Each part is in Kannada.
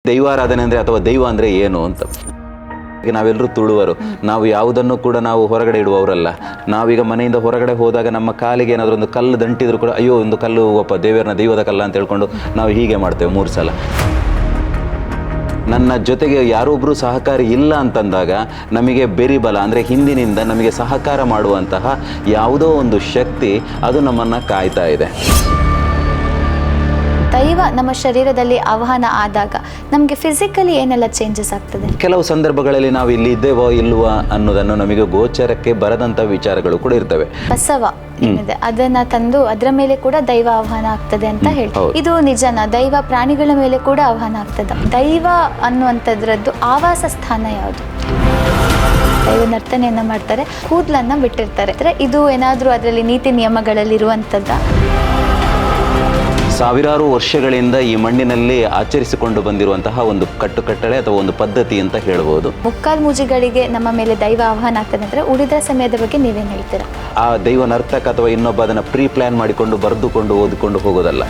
ದೈವಾರಾಧನೆ ಅಂದರೆ ಅಥವಾ ದೈವ ಅಂದರೆ ಏನು ಅಂತ. ನಾವೆಲ್ಲರೂ ತುಳುವರು, ನಾವು ಯಾವುದನ್ನು ಕೂಡ ನಾವು ಹೊರಗಡೆ ಇಡುವವರಲ್ಲ. ನಾವೀಗ ಮನೆಯಿಂದ ಹೊರಗಡೆ ಹೋದಾಗ ನಮ್ಮ ಕಾಲಿಗೆ ಏನಾದರೂ ಒಂದು ಕಲ್ಲು ದಂಟಿದ್ರು ಕೂಡ ಅಯ್ಯೋ ಒಂದು ಕಲ್ಲು ದೈವದ ಕಲ್ಲ ಅಂತ ಹೇಳ್ಕೊಂಡು ನಾವು ಹೀಗೆ ಮಾಡ್ತೇವೆ 3 ಸಲ. ನನ್ನ ಜೊತೆಗೆ ಯಾರೊಬ್ಬರು ಸಹಕಾರಿ ಇಲ್ಲ ಅಂತಂದಾಗ ನಮಗೆ ಬೆರಿಬಲ ಅಂದರೆ ಹಿಂದಿನಿಂದ ನಮಗೆ ಸಹಕಾರ ಮಾಡುವಂತಹ ಯಾವುದೋ ಒಂದು ಶಕ್ತಿ ಅದು ನಮ್ಮನ್ನು ಕಾಯ್ತಾ ಇದೆ. ದೈವ ನಮ್ಮ ಶರೀರದಲ್ಲಿ ಆಹ್ವಾನ ಆದಾಗ ನಮಗೆ ಫಿಸಿಕಲಿ ಏನೆಲ್ಲ ಚೇಂಜಸ್ ಆಗ್ತದೆ? ಕೆಲವು ಸಂದರ್ಭಗಳಲ್ಲಿ ನಾವು ಇಲ್ಲಿ ಇದ್ದೇವೋ ಇಲ್ವಾ ಅನ್ನೋದನ್ನು ನಮಗೆ ಗೋಚರಕ್ಕೆ ಬರದಂಥ ವಿಚಾರಗಳು ಕೂಡ ಇರ್ತವೆ. ಬಸವ ಏನಿದೆ ಅದನ್ನ ತಂದು ಅದರ ಮೇಲೆ ಕೂಡ ದೈವ ಆಹ್ವಾನ ಆಗ್ತದೆ ಅಂತ ಹೇಳಿ, ಇದು ನಿಜನಾ? ದೈವ ಪ್ರಾಣಿಗಳ ಮೇಲೆ ಕೂಡ ಆಹ್ವಾನ ಆಗ್ತದ? ದೈವ ಅನ್ನುವಂಥದ್ರದ್ದು ಆವಾಸ ಸ್ಥಾನ ಯಾವುದು? ದೈವ ನರ್ತನೆಯನ್ನ ಮಾಡ್ತಾರೆ, ಕೂದಲನ್ನ ಬಿಟ್ಟಿರ್ತಾರೆ. ಇದು ಏನಾದರೂ ಅದರಲ್ಲಿ ನೀತಿ ನಿಯಮಗಳಲ್ಲಿ ಇರುವಂಥದ್ದ? ಸಾವಿರಾರು ವರ್ಷಗಳಿಂದ ಈ ಮಣ್ಣಿನಲ್ಲಿ ಆಚರಿಸಿಕೊಂಡು ಬಂದಿರುವಂತಹ ಒಂದು ಕಟ್ಟುಕಟ್ಟಳೆ ಅಥವಾ ಒಂದು ಪದ್ಧತಿ ಅಂತ ಹೇಳ್ಬೋದು. ಮುಕ್ಕಾಲ್ಮೂಜಿಗಳಿಗೆ ನಮ್ಮ ಮೇಲೆ ದೈವ ಆಹ್ವಾನ ಆಗ್ತದೆ ಅಂದರೆ ಉಳಿದ ಸಮಯದ ಬಗ್ಗೆ ನೀವೇನು ಹೇಳ್ತೀರಾ? ಆ ದೈವ ನರ್ತಕ ಅಥವಾ ಇನ್ನೊಬ್ಬ ಅದನ್ನು ಪ್ರೀ ಪ್ಲಾನ್ ಮಾಡಿಕೊಂಡು ಬರೆದುಕೊಂಡು ಓದಿಕೊಂಡು ಹೋಗೋದಲ್ಲ.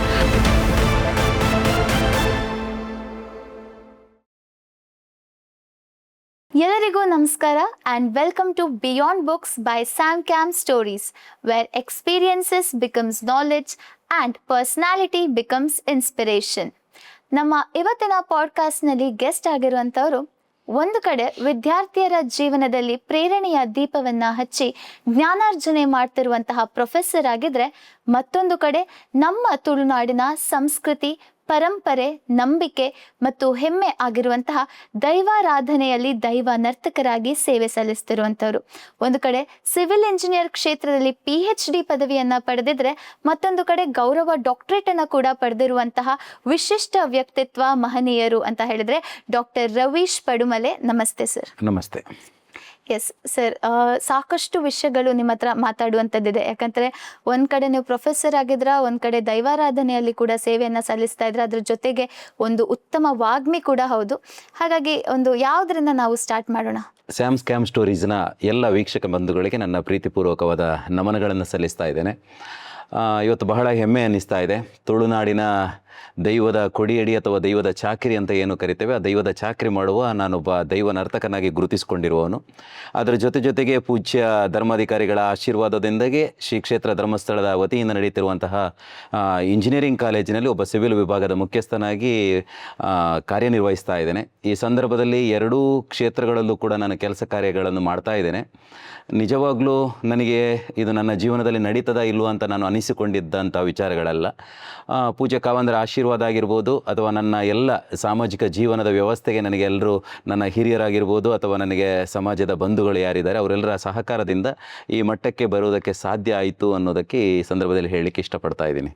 ಎಲ್ಲರಿಗೂ ನಮಸ್ಕಾರ and welcome to Beyond Books by Sam Cam Stories, where experiences becomes knowledge and personality becomes inspiration. ನಮ್ಮ ಇವತ್ತಿನ ಪಾಡ್ಕಾಸ್ಟ್ನಲ್ಲಿ ಗೆಸ್ಟ್ ಆಗಿರುವಂಥವರು ಒಂದು ಕಡೆ ವಿದ್ಯಾರ್ಥಿಯರ ಜೀವನದಲ್ಲಿ ಪ್ರೇರಣೆಯ ದೀಪವನ್ನು ಹಚ್ಚಿ ಜ್ಞಾನಾರ್ಜನೆ ಮಾಡ್ತಿರುವಂತಹ ಪ್ರೊಫೆಸರ್ ಆಗಿದ್ರೆ, ಮತ್ತೊಂದು ಕಡೆ ನಮ್ಮ ತುಳುನಾಡಿನ ಸಂಸ್ಕೃತಿ, ಪರಂಪರೆ, ನಂಬಿಕೆ ಮತ್ತು ಹೆಮ್ಮೆ ಆಗಿರುವಂತಹ ದೈವಾರಾಧನೆಯಲ್ಲಿ ದೈವ ನರ್ತಕರಾಗಿ ಸೇವೆ ಸಲ್ಲಿಸ್ತಿರುವಂಥವ್ರು. ಒಂದು ಕಡೆ ಸಿವಿಲ್ ಇಂಜಿನಿಯರ್ ಕ್ಷೇತ್ರದಲ್ಲಿ PhD ಪದವಿಯನ್ನು ಪಡೆದಿದ್ರೆ, ಮತ್ತೊಂದು ಕಡೆ ಗೌರವ ಡಾಕ್ಟರೇಟನ್ನು ಕೂಡ ಪಡೆದಿರುವಂತಹ ವಿಶಿಷ್ಟ ವ್ಯಕ್ತಿತ್ವ, ಮಹನೀಯರು ಅಂತ ಹೇಳಿದ್ರೆ ಡಾಕ್ಟರ್ ರವೀಶ್ ಪಡುಮಲೆ. ನಮಸ್ತೆ ಸರ್. ನಮಸ್ತೆ. ಎಸ್ ಸರ್, ಸಾಕಷ್ಟು ವಿಷಯಗಳು ನಿಮ್ಮ ಹತ್ರ ಮಾತಾಡುವಂಥದ್ದಿದೆ. ಯಾಕಂದರೆ ಒಂದು ಕಡೆ ನೀವು ಪ್ರೊಫೆಸರ್ ಆಗಿದ್ರ, ಒಂದು ಕಡೆ ದೈವಾರಾಧನೆಯಲ್ಲಿ ಕೂಡ ಸೇವೆಯನ್ನು ಸಲ್ಲಿಸ್ತಾ ಇದ್ರೆ, ಅದ್ರ ಜೊತೆಗೆ ಒಂದು ಉತ್ತಮ ವಾಗ್ಮಿ ಕೂಡ ಹೌದು. ಹಾಗಾಗಿ ಯಾವುದರಿಂದ ನಾವು ಸ್ಟಾರ್ಟ್ ಮಾಡೋಣ? ಸ್ಯಾಮ್ ಕ್ಯಾಮ್ ಸ್ಟೋರೀಸ್ನ ಎಲ್ಲ ವೀಕ್ಷಕ ಬಂಧುಗಳಿಗೆ ನನ್ನ ಪ್ರೀತಿಪೂರ್ವಕವಾದ ನಮನಗಳನ್ನು ಸಲ್ಲಿಸ್ತಾ ಇದ್ದೇನೆ. ಇವತ್ತು ಬಹಳ ಹೆಮ್ಮೆ ಅನ್ನಿಸ್ತಾ ಇದೆ. ತುಳುನಾಡಿನ ದೈವದ ಕೊಡಿಯಡಿ ಅಥವಾ ದೈವದ ಚಾಕರಿ ಅಂತ ಏನು ಕರಿತೇವೆ, ಆ ದೈವದ ಚಾಕರಿ ಮಾಡುವ ನಾನೊಬ್ಬ ದೈವ ನರ್ತಕನಾಗಿ ಗುರುತಿಸಿಕೊಂಡಿರುವವನು. ಅದರ ಜೊತೆಗೆ ಪೂಜ್ಯ ಧರ್ಮಾಧಿಕಾರಿಗಳ ಆಶೀರ್ವಾದದಿಂದಾಗಿ ಶ್ರೀ ಕ್ಷೇತ್ರ ಧರ್ಮಸ್ಥಳದ ವತಿಯಿಂದ ನಡೀತಿರುವಂತಹ ಇಂಜಿನಿಯರಿಂಗ್ ಕಾಲೇಜಿನಲ್ಲಿ ಒಬ್ಬ ಸಿವಿಲ್ ವಿಭಾಗದ ಮುಖ್ಯಸ್ಥನಾಗಿ ಕಾರ್ಯನಿರ್ವಹಿಸ್ತಾ ಇದ್ದೇನೆ. ಈ ಸಂದರ್ಭದಲ್ಲಿ 2 ಕ್ಷೇತ್ರಗಳಲ್ಲೂ ಕೂಡ ನಾನು ಕೆಲಸ ಕಾರ್ಯಗಳನ್ನು ಮಾಡ್ತಾ ಇದ್ದೇನೆ. ನಿಜವಾಗ್ಲೂ ನನಗೆ ಇದು ನನ್ನ ಜೀವನದಲ್ಲಿ ನಡೀತದ ಇಲ್ವ ಅಂತ ನಾನು ಅನಿಸಿಕೊಂಡಿದ್ದಂಥ ವಿಚಾರಗಳಲ್ಲ. ಪೂಜ್ಯ ಕಾವಂದರ ಆಶೀರ್ವಾದ ಆಗಿರ್ಬೋದು, ಅಥವಾ ನನ್ನ ಎಲ್ಲ ಸಾಮಾಜಿಕ ಜೀವನದ ವ್ಯವಸ್ಥೆಗೆ ನನಗೆ ಎಲ್ಲರೂ ನನ್ನ ಹಿರಿಯರಾಗಿರ್ಬೋದು ಅಥವಾ ನನಗೆ ಸಮಾಜದ ಬಂಧುಗಳು ಯಾರಿದ್ದಾರೆ ಅವರೆಲ್ಲರ ಸಹಕಾರದಿಂದ ಈ ಮಟ್ಟಕ್ಕೆ ಬರುವುದಕ್ಕೆ ಸಾಧ್ಯ ಆಯಿತು ಅನ್ನೋದಕ್ಕೆ ಈ ಸಂದರ್ಭದಲ್ಲಿ ಹೇಳಲಿಕ್ಕೆ ಇಷ್ಟಪಡ್ತಾ ಇದ್ದೀನಿ.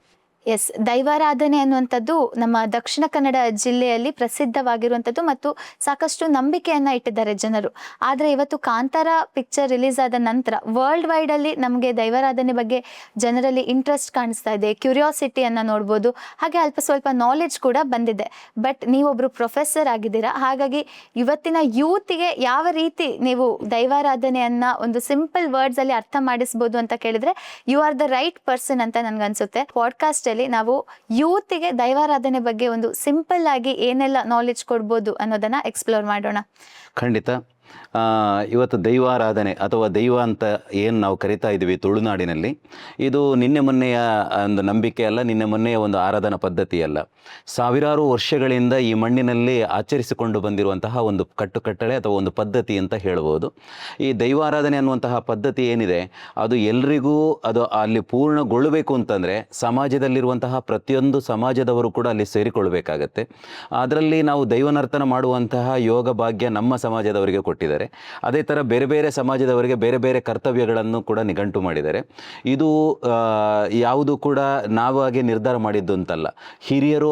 ಎಸ್, ದೈವಾರಾಧನೆ ಅನ್ನುವಂಥದ್ದು ನಮ್ಮ ದಕ್ಷಿಣ ಕನ್ನಡ ಜಿಲ್ಲೆಯಲ್ಲಿ ಪ್ರಸಿದ್ಧವಾಗಿರುವಂಥದ್ದು ಮತ್ತು ಸಾಕಷ್ಟು ನಂಬಿಕೆಯನ್ನು ಇಟ್ಟಿದ್ದಾರೆ ಜನರು. ಆದರೆ ಇವತ್ತು ಕಾಂತಾರ ಪಿಕ್ಚರ್ ರಿಲೀಸ್ ಆದ ನಂತರ ವರ್ಲ್ಡ್ ವೈಡಲ್ಲಿ ನಮಗೆ ದೈವಾರಾಧನೆ ಬಗ್ಗೆ ಜನರಲ್ಲಿ ಇಂಟ್ರೆಸ್ಟ್ ಕಾಣಿಸ್ತಾ ಇದೆ, ಕ್ಯೂರಿಯಾಸಿಟಿಯನ್ನು ನೋಡ್ಬೋದು, ಹಾಗೆ ಅಲ್ಪ ಸ್ವಲ್ಪ ನಾಲೆಡ್ಜ್ ಕೂಡ ಬಂದಿದೆ. ಬಟ್ ನೀವೊಬ್ಬರು ಪ್ರೊಫೆಸರ್ ಆಗಿದ್ದೀರಾ, ಹಾಗಾಗಿ ಇವತ್ತಿನ ಯೂತಿಗೆ ಯಾವ ರೀತಿ ನೀವು ದೈವಾರಾಧನೆಯನ್ನು ಒಂದು ಸಿಂಪಲ್ ವರ್ಡ್ಸಲ್ಲಿ ಅರ್ಥ ಮಾಡಿಸ್ಬೋದು ಅಂತ ಕೇಳಿದ್ರೆ you are the right person ಅಂತ ನನಗನ್ಸುತ್ತೆ. ಪಾಡ್ಕಾಸ್ಟ್ ನಾವು ಯೂತ್ಗೆ ದೈವಾರಾಧನೆ ಬಗ್ಗೆ ಒಂದು ಸಿಂಪಲ್ ಆಗಿ ಏನೆಲ್ಲ ನಾಲೆಡ್ಜ್ ಕೊಡ್ಬೋದು ಅನ್ನೋದನ್ನ ಎಕ್ಸ್ಪ್ಲೋರ್ ಮಾಡೋಣ. ಖಂಡಿತ. ಇವತ್ತು ದೈವಾರಾಧನೆ ಅಥವಾ ದೈವ ಅಂತ ಏನು ನಾವು ಕರಿತಾ ಇದ್ದೀವಿ ತುಳುನಾಡಿನಲ್ಲಿ, ಇದು ನಿನ್ನೆ ಮೊನ್ನೆಯ ಒಂದು ನಂಬಿಕೆ ಅಲ್ಲ, ನಿನ್ನೆ ಮೊನ್ನೆಯ ಒಂದು ಆರಾಧನಾ ಪದ್ಧತಿ ಅಲ್ಲ. ಸಾವಿರಾರು ವರ್ಷಗಳಿಂದ ಈ ಮಣ್ಣಿನಲ್ಲಿ ಆಚರಿಸಿಕೊಂಡು ಬಂದಿರುವಂತಹ ಒಂದು ಕಟ್ಟುಕಟ್ಟಳೆ ಅಥವಾ ಒಂದು ಪದ್ಧತಿ ಅಂತ ಹೇಳ್ಬೋದು. ಈ ದೈವಾರಾಧನೆ ಅನ್ನುವಂತಹ ಪದ್ಧತಿ ಏನಿದೆ ಅದು ಎಲ್ರಿಗೂ ಅದು ಅಲ್ಲಿ ಪೂರ್ಣಗೊಳ್ಳಬೇಕು ಅಂತಂದರೆ ಸಮಾಜದಲ್ಲಿರುವಂತಹ ಪ್ರತಿಯೊಂದು ಸಮಾಜದವರು ಕೂಡ ಅಲ್ಲಿ ಸೇರಿಕೊಳ್ಬೇಕಾಗತ್ತೆ. ಅದರಲ್ಲಿ ನಾವು ದೈವನರ್ತನ ಮಾಡುವಂತಹ ಯೋಗ ಭಾಗ್ಯ ನಮ್ಮ ಸಮಾಜದವರಿಗೆ ಕೊಟ್ಟಿದ್ದಾರೆ. ಅದೇ ಥರ ಬೇರೆ ಬೇರೆ ಸಮಾಜದವರಿಗೆ ಬೇರೆ ಬೇರೆ ಕರ್ತವ್ಯಗಳನ್ನು ಕೂಡ ನಿಘಂಟು ಮಾಡಿದ್ದಾರೆ. ಇದು ಯಾವುದು ಕೂಡ ನಾವಾಗೆ ನಿರ್ಧಾರ ಮಾಡಿದ್ದು ಅಂತಲ್ಲ. ಹಿರಿಯರು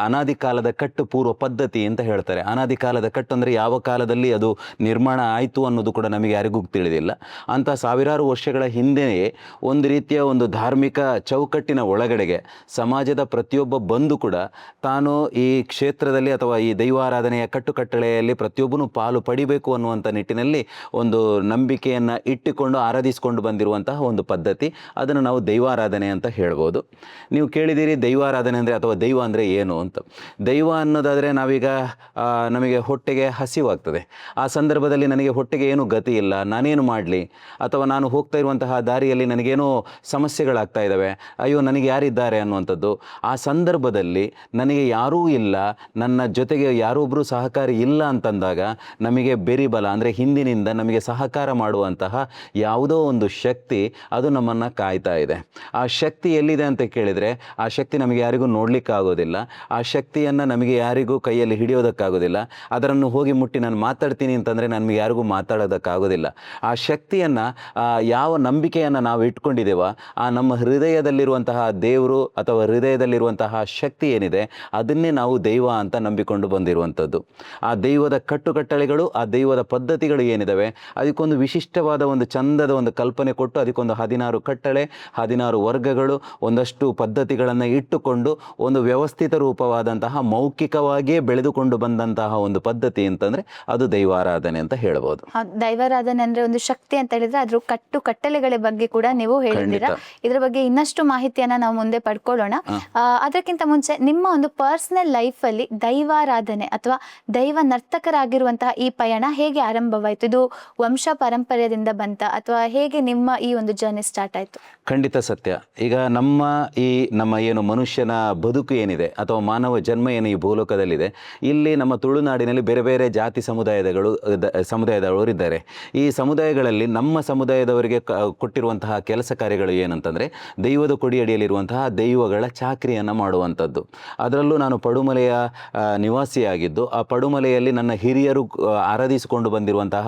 ಅನಾದಿ ಕಾಲದ ಕಟ್ಟು ಪೂರ್ವ ಪದ್ಧತಿ ಅಂತ ಹೇಳ್ತಾರೆ. ಅನಾದಿ ಕಾಲದ ಕಟ್ಟು ಅಂದರೆ ಯಾವ ಕಾಲದಲ್ಲಿ ಅದು ನಿರ್ಮಾಣ ಆಯಿತು ಅನ್ನೋದು ಕೂಡ ನಮಗೆ ಯಾರಿಗೂ ತಿಳಿದಿಲ್ಲ. ಅಂಥ ಸಾವಿರಾರು ವರ್ಷಗಳ ಹಿಂದೆಯೇ ಒಂದು ರೀತಿಯ ಒಂದು ಧಾರ್ಮಿಕ ಚೌಕಟ್ಟಿನ ಒಳಗಡೆಗೆ ಸಮಾಜದ ಪ್ರತಿಯೊಬ್ಬ ಬಂಧು ಕೂಡ ತಾನು ಈ ಕ್ಷೇತ್ರದಲ್ಲಿ ಅಥವಾ ಈ ದೈವಾರಾಧನೆಯ ಕಟ್ಟುಕಟ್ಟಳೆಯಲ್ಲಿ ಪ್ರತಿಯೊಬ್ಬನು ಪಾಲು ಪಡಿಬೇಕು ಅನ್ನುವಂಥ ಅನ್ನುವಂಥ ನಿಟ್ಟಿನಲ್ಲಿ ಒಂದು ನಂಬಿಕೆಯನ್ನು ಇಟ್ಟುಕೊಂಡು ಆರಾಧಿಸಿಕೊಂಡು ಬಂದಿರುವಂತಹ ಒಂದು ಪದ್ಧತಿ. ಅದನ್ನು ನಾವು ದೈವಾರಾಧನೆ ಅಂತ ಹೇಳ್ಬೋದು. ನೀವು ಕೇಳಿದ್ದೀರಿ ದೈವಾರಾಧನೆ ಅಂದರೆ ಅಥವಾ ದೈವ ಅಂದರೆ ಏನು ಅಂತ. ದೈವ ಅನ್ನೋದಾದರೆ ನಾವೀಗ ನಮಗೆ ಹೊಟ್ಟೆಗೆ ಹಸಿವಾಗ್ತದೆ. ಆ ಸಂದರ್ಭದಲ್ಲಿ ನನಗೆ ಹೊಟ್ಟೆಗೆ ಏನು ಗತಿ ಇಲ್ಲ, ನಾನೇನು ಮಾಡಲಿ, ಅಥವಾ ನಾನು ಹೋಗ್ತಾ ಇರುವಂತಹ ದಾರಿಯಲ್ಲಿ ನನಗೇನೋ ಸಮಸ್ಯೆಗಳಾಗ್ತಾ ಇದ್ದಾವೆ, ಅಯ್ಯೋ ನನಗೆ ಯಾರಿದ್ದಾರೆ ಅನ್ನುವಂಥದ್ದು. ಆ ಸಂದರ್ಭದಲ್ಲಿ ನನಗೆ ಯಾರೂ ಇಲ್ಲ, ನನ್ನ ಜೊತೆಗೆ ಯಾರೊಬ್ಬರು ಸಹಕಾರಿ ಇಲ್ಲ ಅಂತಂದಾಗ ನಮಗೆ ಬೆರಿಬಲ ಅಂದರೆ ಹಿಂದಿನಿಂದ ನಮಗೆ ಸಹಕಾರ ಮಾಡುವಂತಹ ಯಾವುದೋ ಒಂದು ಶಕ್ತಿ ಅದು ನಮ್ಮನ್ನು ಕಾಯ್ತಾ ಇದೆ. ಆ ಶಕ್ತಿ ಎಲ್ಲಿದೆ ಅಂತ ಕೇಳಿದರೆ ಆ ಶಕ್ತಿ ನಮಗೆ ಯಾರಿಗೂ ನೋಡಲಿಕ್ಕಾಗೋದಿಲ್ಲ. ಆ ಶಕ್ತಿಯನ್ನು ನಮಗೆ ಯಾರಿಗೂ ಕೈಯಲ್ಲಿ ಹಿಡಿಯೋದಕ್ಕಾಗೋದಿಲ್ಲ. ಅದನ್ನು ಹೋಗಿ ಮುಟ್ಟಿ ನಾನು ಮಾತಾಡ್ತೀನಿ ಅಂತಂದರೆ ನಮಗೆ ಯಾರಿಗೂ ಮಾತಾಡೋದಕ್ಕಾಗೋದಿಲ್ಲ. ಆ ಶಕ್ತಿಯನ್ನು ಯಾವ ನಂಬಿಕೆಯನ್ನು ನಾವು ಇಟ್ಕೊಂಡಿದ್ದೇವೋ ಆ ನಮ್ಮ ಹೃದಯದಲ್ಲಿರುವಂತಹ ದೇವರು ಅಥವಾ ಹೃದಯದಲ್ಲಿರುವಂತಹ ಶಕ್ತಿ ಏನಿದೆ ಅದನ್ನೇ ನಾವು ದೈವ ಅಂತ ನಂಬಿಕೊಂಡು ಬಂದಿರುವಂಥದ್ದು. ಆ ದೈವದ ಕಟ್ಟುಕಟ್ಟಳೆಗಳು, ಆ ದೈವದ ಪದ್ಧತಿಗಳು ಏನಿದ್ದಾವೆ ಅದಕ್ಕೊಂದು ವಿಶಿಷ್ಟವಾದ ಒಂದು ಚಂದದ ಒಂದು ಕಲ್ಪನೆ ಕೊಟ್ಟು ಅದಕ್ಕೊಂದು 16 ಕಟ್ಟಳೆ, 16 ವರ್ಗಗಳು, ಒಂದಷ್ಟು ಪದ್ಧತಿಗಳನ್ನು ಇಟ್ಟುಕೊಂಡು ಒಂದು ವ್ಯವಸ್ಥಿತ ರೂಪವಾದಂತಹ ಮೌಖಿಕವಾಗಿಯೇ ಬೆಳೆದುಕೊಂಡು ಬಂದಂತಹ ಒಂದು ಪದ್ಧತಿ ಅಂತಂದರೆ ಅದು ದೈವಾರಾಧನೆ ಅಂತ ಹೇಳ್ಬೋದು. ದೈವಾರಾಧನೆ ಅಂದ್ರೆ ಒಂದು ಶಕ್ತಿ ಅಂತ ಹೇಳಿದ್ರೆ ಅದ್ರ ಕಟ್ಟಳೆಗಳ ಬಗ್ಗೆ ಕೂಡ ನೀವು ಹೇಳಿದ್ದೀರಾ. ಇದ್ರ ಬಗ್ಗೆ ಇನ್ನಷ್ಟು ಮಾಹಿತಿಯನ್ನ ನಾವು ಮುಂದೆ ಪಡ್ಕೊಳ್ಳೋಣ. ಅದಕ್ಕಿಂತ ಮುಂಚೆ ನಿಮ್ಮ ಒಂದು ಪರ್ಸನಲ್ ಲೈಫ್ ಅಲ್ಲಿ ದೈವಾರಾಧನೆ ಅಥವಾ ದೈವ ನರ್ತಕರಾಗಿರುವಂತಹ ಈ ಪಯಣ ಹೇಗೆ ಆರಂಭವಾಯಿತು? ಇದು ವಂಶ ಪಾರಂಪರ್ಯದಿಂದ ಬಂತ ಅಥವಾ ಹೇಗೆ ನಿಮ್ಮ ಈ ಒಂದು ಜರ್ನಿ ಸ್ಟಾರ್ಟ್ ಆಯಿತು? ಖಂಡಿತ ಸತ್ಯ. ಈಗ ನಮ್ಮ ಏನು ಮನುಷ್ಯನ ಬದುಕು ಏನಿದೆ ಅಥವಾ ಮಾನವ ಜನ್ಮ ಏನು ಈ ಭೂಲೋಕದಲ್ಲಿದೆ, ಇಲ್ಲಿ ನಮ್ಮ ತುಳುನಾಡಿನಲ್ಲಿ ಬೇರೆ ಬೇರೆ ಜಾತಿ ಸಮುದಾಯದವರು ಇದ್ದಾರೆ. ಈ ಸಮುದಾಯಗಳಲ್ಲಿ ನಮ್ಮ ಸಮುದಾಯದವರಿಗೆ ಕೊಟ್ಟಿರುವಂತಹ ಕೆಲಸ ಕಾರ್ಯಗಳು ಏನಂತಂದರೆ ದೈವದ ಕೊಡಿಯಡಿಯಲ್ಲಿರುವಂತಹ ದೈವಗಳ ಚಾಕ್ರಿಯನ್ನು ಮಾಡುವಂಥದ್ದು. ಅದರಲ್ಲೂ ನಾನು ಪಡುಮಲೆಯ ನಿವಾಸಿಯಾಗಿದ್ದು ಆ ಪಡುಮಲೆಯಲ್ಲಿ ನನ್ನ ಹಿರಿಯರು ಆರಾಧಿಸಿಕೊಂಡು ಬಂದಿರುವಂತಹ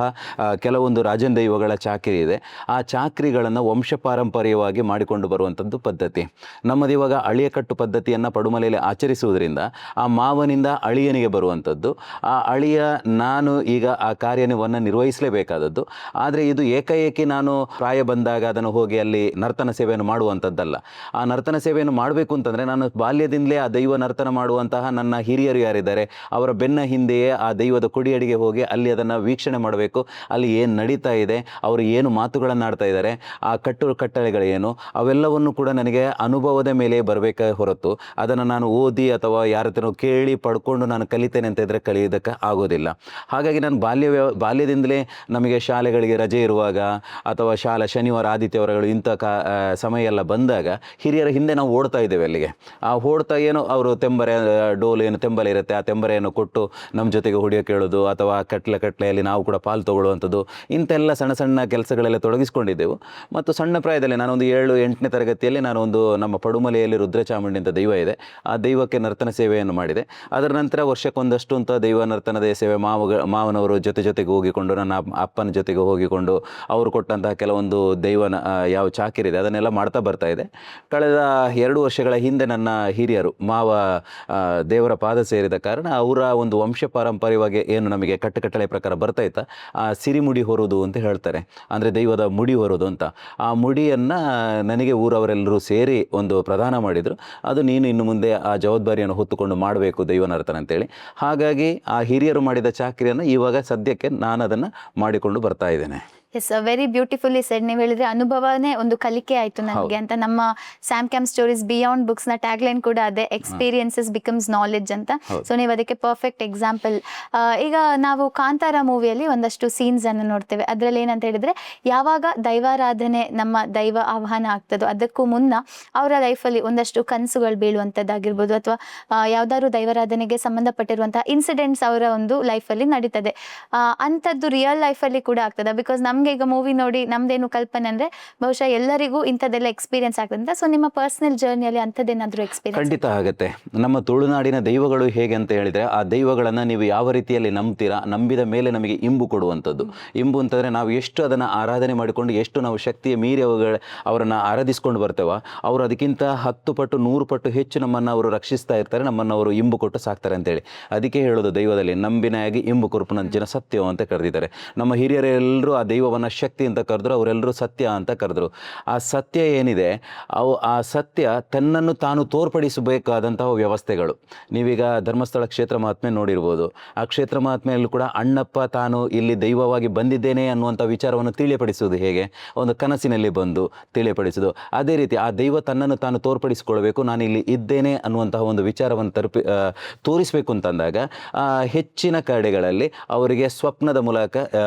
ಕೆಲವೊಂದು ರಾಜನ್ ದೈವಗಳ ಚಾಕ್ರಿ ಇದೆ. ಆ ಚಾಕ್ರಿಗಳನ್ನು ವಂಶ ಪಾರಂಪರ್ಯವಾಗಿ ಮಾಡಿಕೊಂಡು ಬರುವಂಥದ್ದು ಪದ್ಧತಿ. ನಮ್ಮದಿವಾಗ ಅಳಿಯಕಟ್ಟು ಪದ್ಧತಿಯನ್ನು ಪಡುಮಲೆಯಲ್ಲಿ ಆಚರಿಸುವುದರಿಂದ ಆ ಮಾವನಿಂದ ಅಳಿಯನಿಗೆ ಬರುವಂಥದ್ದು. ಆ ಅಳಿಯ ನಾನು ಈಗ ಆ ಕಾರ್ಯವನ್ನು ನಿರ್ವಹಿಸಲೇಬೇಕಾದದ್ದು. ಆದರೆ ಇದು ಏಕಾಏಕಿ ನಾನು ಪ್ರಾಯ ಬಂದಾಗ ಅದನ್ನು ಹೋಗಿ ಅಲ್ಲಿ ನರ್ತನ ಸೇವೆಯನ್ನು ಮಾಡುವಂಥದ್ದಲ್ಲ. ಆ ನರ್ತನ ಸೇವೆಯನ್ನು ಮಾಡಬೇಕು ಅಂತಂದರೆ ನಾನು ಬಾಲ್ಯದಿಂದಲೇ ಆ ದೈವ ನರ್ತನ ಮಾಡುವಂತಹ ನನ್ನ ಹಿರಿಯರು ಯಾರಿದ್ದಾರೆ ಅವರ ಬೆನ್ನ ಹಿಂದೆಯೇ ಆ ದೈವದ ಕೊಡಿಯಡಿಗೆ ಹೋಗಿ ಅಲ್ಲಿ ಅದನ್ನು ವೀಕ್ಷಣೆ ಮಾಡಬೇಕು. ಅಲ್ಲಿ ಏನು ನಡೀತಾ ಇದೆ, ಅವರು ಏನು ಮಾತುಗಳನ್ನು ಆಡ್ತಾ ಇದ್ದಾರೆ, ಆ ಕಟ್ಟಳೆಗಳೇನು, ಅವೆಲ್ಲವನ್ನು ಕೂಡ ನನಗೆ ಅನುಭವದ ಮೇಲೆ ಬರಬೇಕೇ ಹೊರತು ಅದನ್ನು ನಾನು ಓದಿ ಅಥವಾ ಯಾರ ಹತ್ರನೋ ಕೇಳಿ ಪಡ್ಕೊಂಡು ನಾನು ಕಲಿತೇನೆ ಅಂತ ಇದ್ದರೆ ಕಲಿಯೋದಕ್ಕೆ ಆಗೋದಿಲ್ಲ. ಹಾಗಾಗಿ ನಾನು ಬಾಲ್ಯದಿಂದಲೇ ನಮಗೆ ಶಾಲೆಗಳಿಗೆ ರಜೆ ಇರುವಾಗ ಅಥವಾ ಶನಿವಾರ ಆದಿತ್ಯವಾರಗಳು ಇಂಥ ಸಮಯ ಎಲ್ಲ ಬಂದಾಗ ಹಿರಿಯರ ಹಿಂದೆ ನಾವು ಓಡ್ತಾ ಇದ್ದೇವೆ. ಅಲ್ಲಿಗೆ ಆ ಓಡ್ತಾ ಏನೋ ಅವರು ಡೋಲು ಏನು ತೆಂಬಲೆ ಇರುತ್ತೆ, ಆ ತೆಂಬರೆಯನ್ನು ಕೊಟ್ಟು ನಮ್ಮ ಜೊತೆಗೆ ಹೊಡಿಯೋ ಕೇಳೋದು ಅಥವಾ ಕಟ್ಲೆಯಲ್ಲಿ ನಾವು ಕೂಡ ಪಾಲು ತಗೊಳ್ಳುವಂಥದ್ದು, ಇಂಥೆಲ್ಲ ಸಣ್ಣ ಸಣ್ಣ ಕೆಲಸಗಳೆಲ್ಲ ತೊಡಗಿಸ್ಕೊಂಡಿದ್ದೆವು. ಮತ್ತು ಸಣ್ಣ ಪ್ರಾಯದಲ್ಲಿ ನಾನೊಂದು 7-8ನೇ ತರಗತಿಯಲ್ಲಿ ನಾನೊಂದು ನಮ್ಮ ಪಡುಮಲೆಯಲ್ಲಿ ರುದ್ರಚಾಮುಂಡಿ ಅಂತ ದೈವ ಇದೆ, ಆ ದೈವಕ್ಕೆ ನರ್ತನ ಸೇವೆಯನ್ನು ಮಾಡಿದೆ. ಅದರ ನಂತರ ವರ್ಷಕ್ಕೊಂದಷ್ಟು ಅಂತ ದೈವ ನರ್ತನದ ಸೇವೆ ಮಾವನವರು ಜೊತೆಗೆ ಹೋಗಿಕೊಂಡು ನನ್ನ ಅಪ್ಪನ ಜೊತೆಗೆ ಹೋಗಿಕೊಂಡು ಅವರು ಕೊಟ್ಟಂತಹ ಕೆಲವೊಂದು ದೈವನ ಯಾವ ಚಾಕಿರಿದೆ ಅದನ್ನೆಲ್ಲ ಮಾಡ್ತಾ ಬರ್ತಾ ಇದೆ. ಕಳೆದ 2 ವರ್ಷಗಳ ಹಿಂದೆ ನನ್ನ ಹಿರಿಯರು ಮಾವ ದೇವರ ಪಾದ ಸೇರಿದ ಕಾರಣ ಅವರ ಒಂದು ವಂಶ ಪಾರಂಪರ್ಯವಾಗಿ ಏನು ನಮಗೆ ಕಟ್ಟುಕಟ್ಟಳೆ ಪ್ರಕಾರ ಬರ್ತಾ ಇತ್ತ, ಆ ಸಿರಿಮುಡಿ ಹೊರೋದು ಅಂತ ಹೇಳ್ತಾರೆ, ಅಂದರೆ ದೈವದ ಮುಡಿ ಹೊರೋದು ಅಂತ. ಆ ಮುಡಿಯನ್ನು ನನಗೆ ಊರವರೆಲ್ಲರೂ ಸೇರಿ ಒಂದು ಪ್ರದಾನ ಮಾಡಿದರು. ಅದು ನೀನು ಇನ್ನು ಮುಂದೆ ಆ ಜವಾಬ್ದಾರಿಯನ್ನು ಹೊತ್ತುಕೊಂಡು ಮಾಡಬೇಕು ದೈವ ನರ್ತನ ಅಂತೇಳಿ. ಹಾಗಾಗಿ ಆ ಹಿರಿಯರು ಮಾಡಿದ ಚಾಕರಿಯನ್ನು ಇವಾಗ ಸದ್ಯಕ್ಕೆ ನಾನು ಅದನ್ನು ಮಾಡಿಕೊಂಡು ಬರ್ತಾ ಇದ್ದೇನೆ. Yes, very beautifully said. ನೀವು ಹೇಳಿದ್ರೆ ಅನುಭವನೇ ಒಂದು ಕಲಿಕೆ ಆಯಿತು ನನಗೆ ಅಂತ. ನಮ್ಮ ಸ್ಯಾಮ್ ಕ್ಯಾಮ್ ಸ್ಟೋರೀಸ್ ಬಿಯಾಂಡ್ ಬುಕ್ಸ್ನ ಟ್ಯಾಗ್ಲೈನ್ ಕೂಡ ಅದೇ, ಎಕ್ಸ್ಪೀರಿಯನ್ಸಸ್ ಬಿಕಮ್ಸ್ ನಾಲೆಡ್ಜ್ ಅಂತ. ಸೊ ನೀವು ಅದಕ್ಕೆ ಪರ್ಫೆಕ್ಟ್ ಎಕ್ಸಾಂಪಲ್. ಈಗ ನಾವು ಕಾಂತಾರ ಮೂವಿಯಲ್ಲಿ ಒಂದಷ್ಟು ಸೀನ್ಸನ್ನು ನೋಡ್ತೇವೆ. ಅದರಲ್ಲಿ ಏನಂತ ಹೇಳಿದರೆ ಯಾವಾಗ ದೈವಾರಾಧನೆ ನಮ್ಮ ದೈವ ಆಹ್ವಾನ ಆಗ್ತದೋ ಅದಕ್ಕೂ ಮುನ್ನ ಅವರ ಲೈಫಲ್ಲಿ ಒಂದಷ್ಟು ಕನಸುಗಳು ಬೀಳುವಂಥದ್ದಾಗಿರ್ಬೋದು ಅಥವಾ ಯಾವುದಾದ್ರು ದೈವಾರಾಧನೆಗೆ ಸಂಬಂಧಪಟ್ಟಿರುವಂಥ ಇನ್ಸಿಡೆಂಟ್ಸ್ ಅವರ ಒಂದು ಲೈಫಲ್ಲಿ ನಡೀತದೆ. ಅಂಥದ್ದು ರಿಯಲ್ ಲೈಫಲ್ಲಿ ಕೂಡ ಆಗ್ತದೆ. ಬಿಕಾಸ್ ನಮಗೆ ಈಗ ಮೂವಿ ನೋಡಿ ನಮ್ದೇನು ಕಲ್ಪನೆ ಅಂದರೆ ಬಹುಶಃ ಎಲ್ಲರಿಗೂ ಇಂಥದ್ದೆಲ್ಲ ಎಕ್ಸ್ಪೀರಿಯನ್ಸ್ ಆಗ್ತದೆ. ಸೊ ನಿಮ್ಮ ಪರ್ಸನಲ್ ಜರ್ನಿಯಲ್ಲಿ ಅಂಥದ್ದೇನಾದರೂ ಎಕ್ಸ್ಪೀರಿಯನ್ಸ್? ಖಂಡಿತ ಆಗುತ್ತೆ. ನಮ್ಮ ತುಳುನಾಡಿನ ದೈವಗಳು ಹೇಗೆ ಅಂತ ಹೇಳಿದರೆ ಆ ದೈವಗಳನ್ನು ನೀವು ಯಾವ ರೀತಿಯಲ್ಲಿ ನಂಬ್ತೀರಾ, ನಂಬಿದ ಮೇಲೆ ನಮಗೆ ಇಂಬು ಕೊಡುವಂಥದ್ದು. ಇಂಬು ಅಂತಂದರೆ ನಾವು ಎಷ್ಟು ಅದನ್ನು ಆರಾಧನೆ ಮಾಡಿಕೊಂಡು ಎಷ್ಟು ನಾವು ಶಕ್ತಿಯ ಮೀರಿ ಅವರನ್ನು ಆರಾಧಿಸ್ಕೊಂಡು ಬರ್ತೇವೋ ಅವರು ಅದಕ್ಕಿಂತ 10 ಪಟ್ಟು 100 ಪಟ್ಟು ಹೆಚ್ಚು ನಮ್ಮನ್ನು ಅವರು ರಕ್ಷಿಸ್ತಾ ಇರ್ತಾರೆ, ನಮ್ಮನ್ನು ಅವರು ಇಂಬು ಕೊಟ್ಟು ಸಾಕ್ತಾರೆ ಅಂತೇಳಿ. ಅದಕ್ಕೆ ಹೇಳೋದು ದೈವದಲ್ಲಿ ನಂಬಿನಾಗಿ ಇಂಬು ಕುರುಪುನಂಚಿನ ಸತ್ಯವು ಅಂತ ಕರೆದಿದ್ದಾರೆ. ನಮ್ಮ ಹಿರಿಯರೆಲ್ಲರೂ ಆ ದೈವ ದೈವವನ್ನು ಶಕ್ತಿ ಅಂತ ಕರೆದ್ರು, ಅವರೆಲ್ಲರೂ ಸತ್ಯ ಅಂತ ಕರೆದ್ರು. ಆ ಸತ್ಯ ಏನಿದೆ ಆ ಸತ್ಯ ತನ್ನನ್ನು ತಾನು ತೋರ್ಪಡಿಸಬೇಕಾದಂತಹ ವ್ಯವಸ್ಥೆಗಳು. ನೀವೀಗ ಧರ್ಮಸ್ಥಳ ಕ್ಷೇತ್ರ ಮಹಾತ್ಮೆ ನೋಡಿರ್ಬೋದು. ಆ ಕ್ಷೇತ್ರ ಮಹಾತ್ಮೆಯಲ್ಲೂ ಕೂಡ ಅಣ್ಣಪ್ಪ ತಾನು ಇಲ್ಲಿ ದೈವವಾಗಿ ಬಂದಿದ್ದೇನೆ ಅನ್ನುವಂಥ ವಿಚಾರವನ್ನು ತಿಳಿಯಪಡಿಸುವುದು ಹೇಗೆ? ಒಂದು ಕನಸಿನಲ್ಲಿ ಬಂದು ತಿಳಿಯಪಡಿಸೋದು. ಅದೇ ರೀತಿ ಆ ದೈವ ತನ್ನನ್ನು ತಾನು ತೋರ್ಪಡಿಸಿಕೊಳ್ಬೇಕು, ನಾನು ಇಲ್ಲಿ ಇದ್ದೇನೆ ಅನ್ನುವಂತಹ ಒಂದು ವಿಚಾರವನ್ನು ತೋರಿಸಬೇಕು ಅಂತಂದಾಗ ಹೆಚ್ಚಿನ ಕಡೆಗಳಲ್ಲಿ ಅವರಿಗೆ ಸ್ವಪ್ನದ ಮೂಲಕ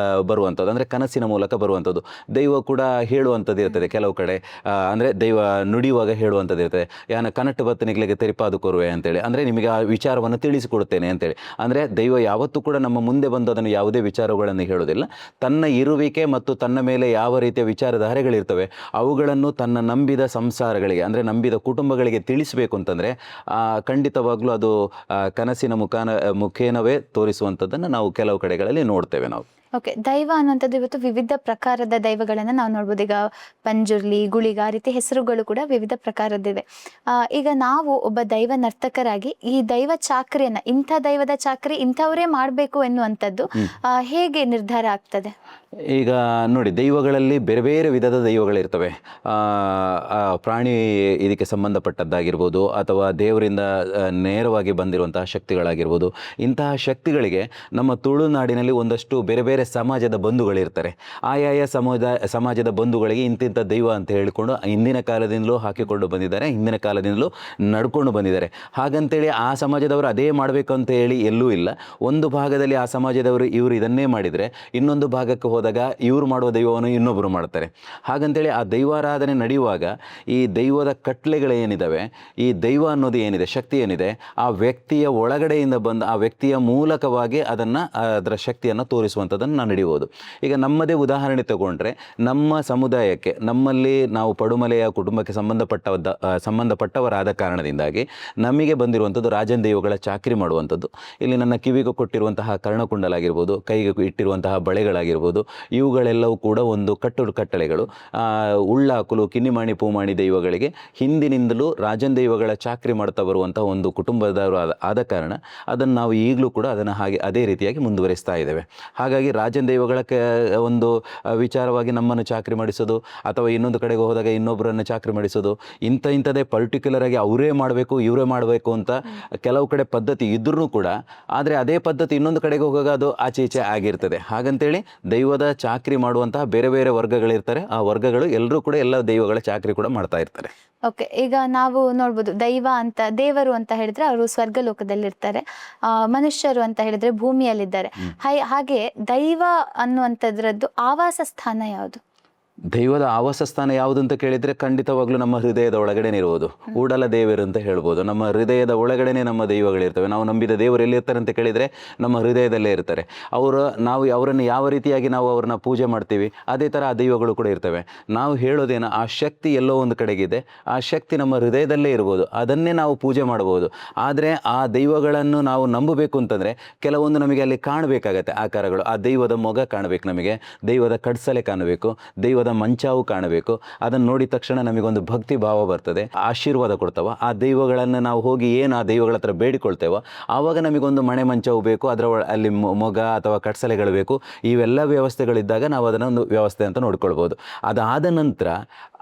ಬರುವಂಥದ್ದು, ಅಂದರೆ ಕನಸಿನ ಮೂಲಕ ಬರುವಂಥದ್ದು. ದೈವ ಕೂಡ ಹೇಳುವಂಥದ್ದು ಇರ್ತದೆ ಕೆಲವು ಕಡೆ, ಅಂದರೆ ದೈವ ನುಡಿಯುವಾಗ ಹೇಳುವಂಥದ್ದು ಇರ್ತದೆ, ಯಾನ ಕನಟ್ಟು ಬತ್ತನಿಗ್ಲಿಗೆ ತೆರಿಪಾದು ಕೊರುವೆ ಅಂತೇಳಿ, ಅಂದರೆ ನಿಮಗೆ ಆ ವಿಚಾರವನ್ನು ತಿಳಿಸಿಕೊಡುತ್ತೇನೆ ಅಂತೇಳಿ. ಅಂದರೆ ದೈವ ಯಾವತ್ತೂ ಕೂಡ ನಮ್ಮ ಮುಂದೆ ಬಂದು ಅದನ್ನು ಯಾವುದೇ ವಿಚಾರಗಳನ್ನು ಹೇಳೋದಿಲ್ಲ. ತನ್ನ ಇರುವಿಕೆ ಮತ್ತು ತನ್ನ ಮೇಲೆ ಯಾವ ರೀತಿಯ ವಿಚಾರಧಾರೆಗಳಿರ್ತವೆ ಅವುಗಳನ್ನು ತನ್ನ ನಂಬಿದ ಸಂಸಾರಗಳಿಗೆ, ಅಂದರೆ ನಂಬಿದ ಕುಟುಂಬಗಳಿಗೆ ತಿಳಿಸಬೇಕು ಅಂತಂದರೆ ಖಂಡಿತವಾಗ್ಲೂ ಅದು ಕನಸಿನ ಮುಖೇನವೇ ತೋರಿಸುವಂಥದ್ದನ್ನು ನಾವು ಕೆಲವು ಕಡೆಗಳಲ್ಲಿ ನೋಡ್ತೇವೆ ನಾವು. ಓಕೆ, ದೈವ ಅನ್ನುವಂಥದ್ದು ಇವತ್ತು ವಿವಿಧ ಪ್ರಕಾರದ ದೈವಗಳನ್ನು ನಾವು ನೋಡ್ಬೋದು. ಈಗ ಪಂಜುರ್ಲಿ, ಗುಳಿಗ, ಆ ರೀತಿ ಹೆಸರುಗಳು ಕೂಡ ವಿವಿಧ ಪ್ರಕಾರದ್ದಿವೆ. ಈಗ ನಾವು ಒಬ್ಬ ದೈವ ನರ್ತಕರಾಗಿ ಈ ದೈವ ಚಾಕ್ರಿಯನ್ನು, ಇಂಥ ದೈವದ ಚಾಕ್ರಿ ಇಂಥವರೇ ಮಾಡಬೇಕು ಎನ್ನುವಂಥದ್ದು ಹೇಗೆ ನಿರ್ಧಾರ ಆಗ್ತದೆ? ಈಗ ನೋಡಿ, ದೈವಗಳಲ್ಲಿ ಬೇರೆ ಬೇರೆ ವಿಧದ ದೈವಗಳಿರ್ತವೆ. ಪ್ರಾಣಿ ಇದಕ್ಕೆ ಸಂಬಂಧಪಟ್ಟದ್ದಾಗಿರ್ಬೋದು, ಅಥವಾ ದೇವರಿಂದ ನೇರವಾಗಿ ಬಂದಿರುವಂತಹ ಶಕ್ತಿಗಳಾಗಿರ್ಬೋದು. ಇಂತಹ ಶಕ್ತಿಗಳಿಗೆ ನಮ್ಮ ತುಳುನಾಡಿನಲ್ಲಿ ಒಂದಷ್ಟು ಬೇರೆ ಬೇರೆ ಸಮಾಜದ ಬಂಧುಗಳಿರ್ತಾರೆ. ಆಯಾಯ ಸಮಾಜದ ಬಂಧುಗಳಿಗೆ ಇಂತಿಂಥ ದೈವ ಅಂತ ಹೇಳಿಕೊಂಡು ಹಿಂದಿನ ಕಾಲದಿಂದಲೂ ಹಾಕಿಕೊಂಡು ಬಂದಿದ್ದಾರೆ, ಹಿಂದಿನ ಕಾಲದಿಂದಲೂ ನಡ್ಕೊಂಡು ಬಂದಿದ್ದಾರೆ. ಹಾಗಂತೇಳಿ ಆ ಸಮಾಜದವರು ಅದೇ ಮಾಡಬೇಕು ಅಂತ ಹೇಳಿ ಎಲ್ಲೂ ಇಲ್ಲ. ಒಂದು ಭಾಗದಲ್ಲಿ ಆ ಸಮಾಜದವರು ಇವರು ಇದನ್ನೇ ಮಾಡಿದರೆ, ಇನ್ನೊಂದು ಭಾಗಕ್ಕೆ ಹೋದಾಗ ಇವರು ಮಾಡುವ ದೈವವನ್ನು ಇನ್ನೊಬ್ಬರು ಮಾಡ್ತಾರೆ. ಹಾಗಂತೇಳಿ ಆ ದೈವಾರಾಧನೆ ನಡೆಯುವಾಗ ಈ ದೈವದ ಕಟ್ಲೆಗಳೇನಿದ್ದಾವೆ, ಈ ದೈವ ಅನ್ನೋದು ಏನಿದೆ, ಶಕ್ತಿ ಏನಿದೆ, ಆ ವ್ಯಕ್ತಿಯ ಒಳಗಡೆಯಿಂದ ಬಂದು ಆ ವ್ಯಕ್ತಿಯ ಮೂಲಕವಾಗಿ ಅದರ ಶಕ್ತಿಯನ್ನು ತೋರಿಸುವಂಥದ್ದನ್ನು ನಾವು ನಡೆಯುವುದು. ಈಗ ನಮ್ಮದೇ ಉದಾಹರಣೆ ತಗೊಂಡ್ರೆ, ನಮ್ಮ ಸಮುದಾಯಕ್ಕೆ, ನಮ್ಮಲ್ಲಿ ನಾವು ಪಡುಮಲೆಯ ಕುಟುಂಬಕ್ಕೆ ಸಂಬಂಧಪಟ್ಟವರಾದ ಕಾರಣದಿಂದಾಗಿ ನಮಗೆ ಬಂದಿರುವಂಥದ್ದು ರಾಜನ್ ದೈವಗಳ ಚಾಕರಿ ಮಾಡುವಂಥದ್ದು. ಇಲ್ಲಿ ನನ್ನ ಕಿವಿಗೆ ಕೊಟ್ಟಿರುವಂತಹ ಕರ್ಣಕುಂಡಲಾಗಿರ್ಬೋದು, ಕೈಗೆ ಇಟ್ಟಿರುವಂತಹ ಬಳೆಗಳಾಗಿರ್ಬೋದು, ಇವುಗಳೆಲ್ಲವೂ ಕೂಡ ಒಂದು ಕಟ್ಟಳೆಗಳು. ಉಳ್ಳಾಕುಲು, ಕಿನ್ನಿಮಾಣಿ, ಪೂಮಾಣಿ ದೈವಗಳಿಗೆ ಹಿಂದಿನಿಂದಲೂ ರಾಜನ್ ದೈವಗಳ ಚಾಕರಿ ಮಾಡ್ತಾ ಬರುವಂತಹ ಒಂದು ಕುಟುಂಬದವರು ಆದ ಕಾರಣ ಅದನ್ನು ನಾವು ಈಗಲೂ ಕೂಡ ಅದನ್ನು ಅದೇ ರೀತಿಯಾಗಿ ಮುಂದುವರಿಸ್ತಾ ಇದ್ದೇವೆ. ಹಾಗಾಗಿ ರಾಜನ್ ದೈವಗಳ ಒಂದು ವಿಚಾರವಾಗಿ ನಮ್ಮನ್ನು ಚಾಕರಿ ಮಾಡಿಸೋದು, ಅಥವಾ ಇನ್ನೊಂದು ಕಡೆಗೆ ಹೋದಾಗ ಇನ್ನೊಬ್ಬರನ್ನು ಚಾಕರಿ ಮಾಡಿಸೋದು, ಇಂಥದೇ ಪರ್ಟಿಕ್ಯುಲರ್ ಆಗಿ ಅವರೇ ಮಾಡಬೇಕು ಇವರೇ ಮಾಡಬೇಕು ಅಂತ ಕೆಲವು ಕಡೆ ಪದ್ಧತಿ ಇದ್ರೂ ಕೂಡ, ಆದರೆ ಅದೇ ಪದ್ಧತಿ ಇನ್ನೊಂದು ಕಡೆಗೆ ಹೋಗಾಗ ಅದು ಆಚೆ ಈಚೆ ಆಗಿರ್ತದೆ. ಹಾಗಂತೇಳಿ ದೈವದ ಚಾಕರಿ ಮಾಡುವಂತಹ ಬೇರೆ ಬೇರೆ ವರ್ಗಗಳಿರ್ತಾರೆ. ಆ ವರ್ಗಗಳು ಎಲ್ಲರೂ ಕೂಡ ಎಲ್ಲ ದೈವಗಳ ಚಾಕರಿ ಕೂಡ ಮಾಡ್ತಾ ಇರ್ತಾರೆ. ಓಕೆ, ಈಗ ನಾವು ನೋಡ್ಬೋದು, ದೈವ ಅಂತ, ದೇವರು ಅಂತ ಹೇಳಿದ್ರೆ ಅವರು ಸ್ವರ್ಗಲೋಕದಲ್ಲಿರ್ತಾರೆ, ಮನುಷ್ಯರು ಅಂತ ಹೇಳಿದ್ರೆ ಭೂಮಿಯಲ್ಲಿದ್ದಾರೆ. ಹಾಗೆ ದೈವ ಅನ್ನುವಂಥದ್ರದ್ದು ಆವಾಸ ಸ್ಥಾನ ಯಾವುದು? ದೈವದ ಆವಾಸ ಸ್ಥಾನ ಯಾವುದು ಅಂತ ಕೇಳಿದರೆ ಖಂಡಿತವಾಗ್ಲೂ ನಮ್ಮ ಹೃದಯದ ಒಳಗಡೆನೇ ಇರುವುದು. ಊಡಲ ದೇವರು ಅಂತ ಹೇಳ್ಬೋದು. ನಮ್ಮ ಹೃದಯದ ಒಳಗಡೆನೇ ನಮ್ಮ ದೈವಗಳಿರ್ತವೆ. ನಾವು ನಂಬಿದ ದೇವರು ಎಲ್ಲಿರ್ತಾರೆ ಅಂತ ಕೇಳಿದರೆ ನಮ್ಮ ಹೃದಯದಲ್ಲೇ ಇರ್ತಾರೆ. ನಾವು ಅವರನ್ನು ಯಾವ ರೀತಿಯಾಗಿ ನಾವು ಅವ್ರನ್ನ ಪೂಜೆ ಮಾಡ್ತೀವಿ, ಅದೇ ಥರ ಆ ದೈವಗಳು ಕೂಡ ಇರ್ತವೆ. ನಾವು ಹೇಳೋದೇನು, ಆ ಶಕ್ತಿ ಎಲ್ಲೋ ಒಂದು ಕಡೆಗಿದೆ, ಆ ಶಕ್ತಿ ನಮ್ಮ ಹೃದಯದಲ್ಲೇ ಇರ್ಬೋದು, ಅದನ್ನೇ ನಾವು ಪೂಜೆ ಮಾಡ್ಬೋದು. ಆದರೆ ಆ ದೈವಗಳನ್ನು ನಾವು ನಂಬಬೇಕು ಅಂತಂದರೆ ಕೆಲವೊಂದು ನಮಗೆ ಅಲ್ಲಿ ಕಾಣಬೇಕಾಗತ್ತೆ ಆಕಾರಗಳು. ಆ ದೈವದ ಮೊಗ ಕಾಣಬೇಕು, ನಮಗೆ ದೈವದ ಕಡ್ಸಲೆ ಕಾಣಬೇಕು, ದೈವದ ಮಂಚಾವು ಕಾಣಬೇಕು. ಅದನ್ನು ನೋಡಿದ ತಕ್ಷಣ ನಮಗೊಂದು ಭಕ್ತಿ ಭಾವ ಬರ್ತದೆ, ಆಶೀರ್ವಾದ ಕೊಡ್ತಾವ. ಆ ದೈವಗಳನ್ನು ನಾವು ಹೋಗಿ ಏನು ಆ ದೈವಗಳ ಹತ್ರ ಬೇಡಿಕೊಳ್ತೇವೋ ಆವಾಗ ನಮಗೊಂದು ಮಣೆ ಮಂಚವು ಬೇಕು, ಅಲ್ಲಿ ಮೊಗ ಅಥವಾ ಕಟ್ಸಲೆಗಳು ಬೇಕು. ಇವೆಲ್ಲ ವ್ಯವಸ್ಥೆಗಳಿದ್ದಾಗ ನಾವು ಅದನ್ನು ಒಂದು ವ್ಯವಸ್ಥೆ ಅಂತ ನೋಡ್ಕೊಳ್ಬೋದು. ಅದಾದ ನಂತರ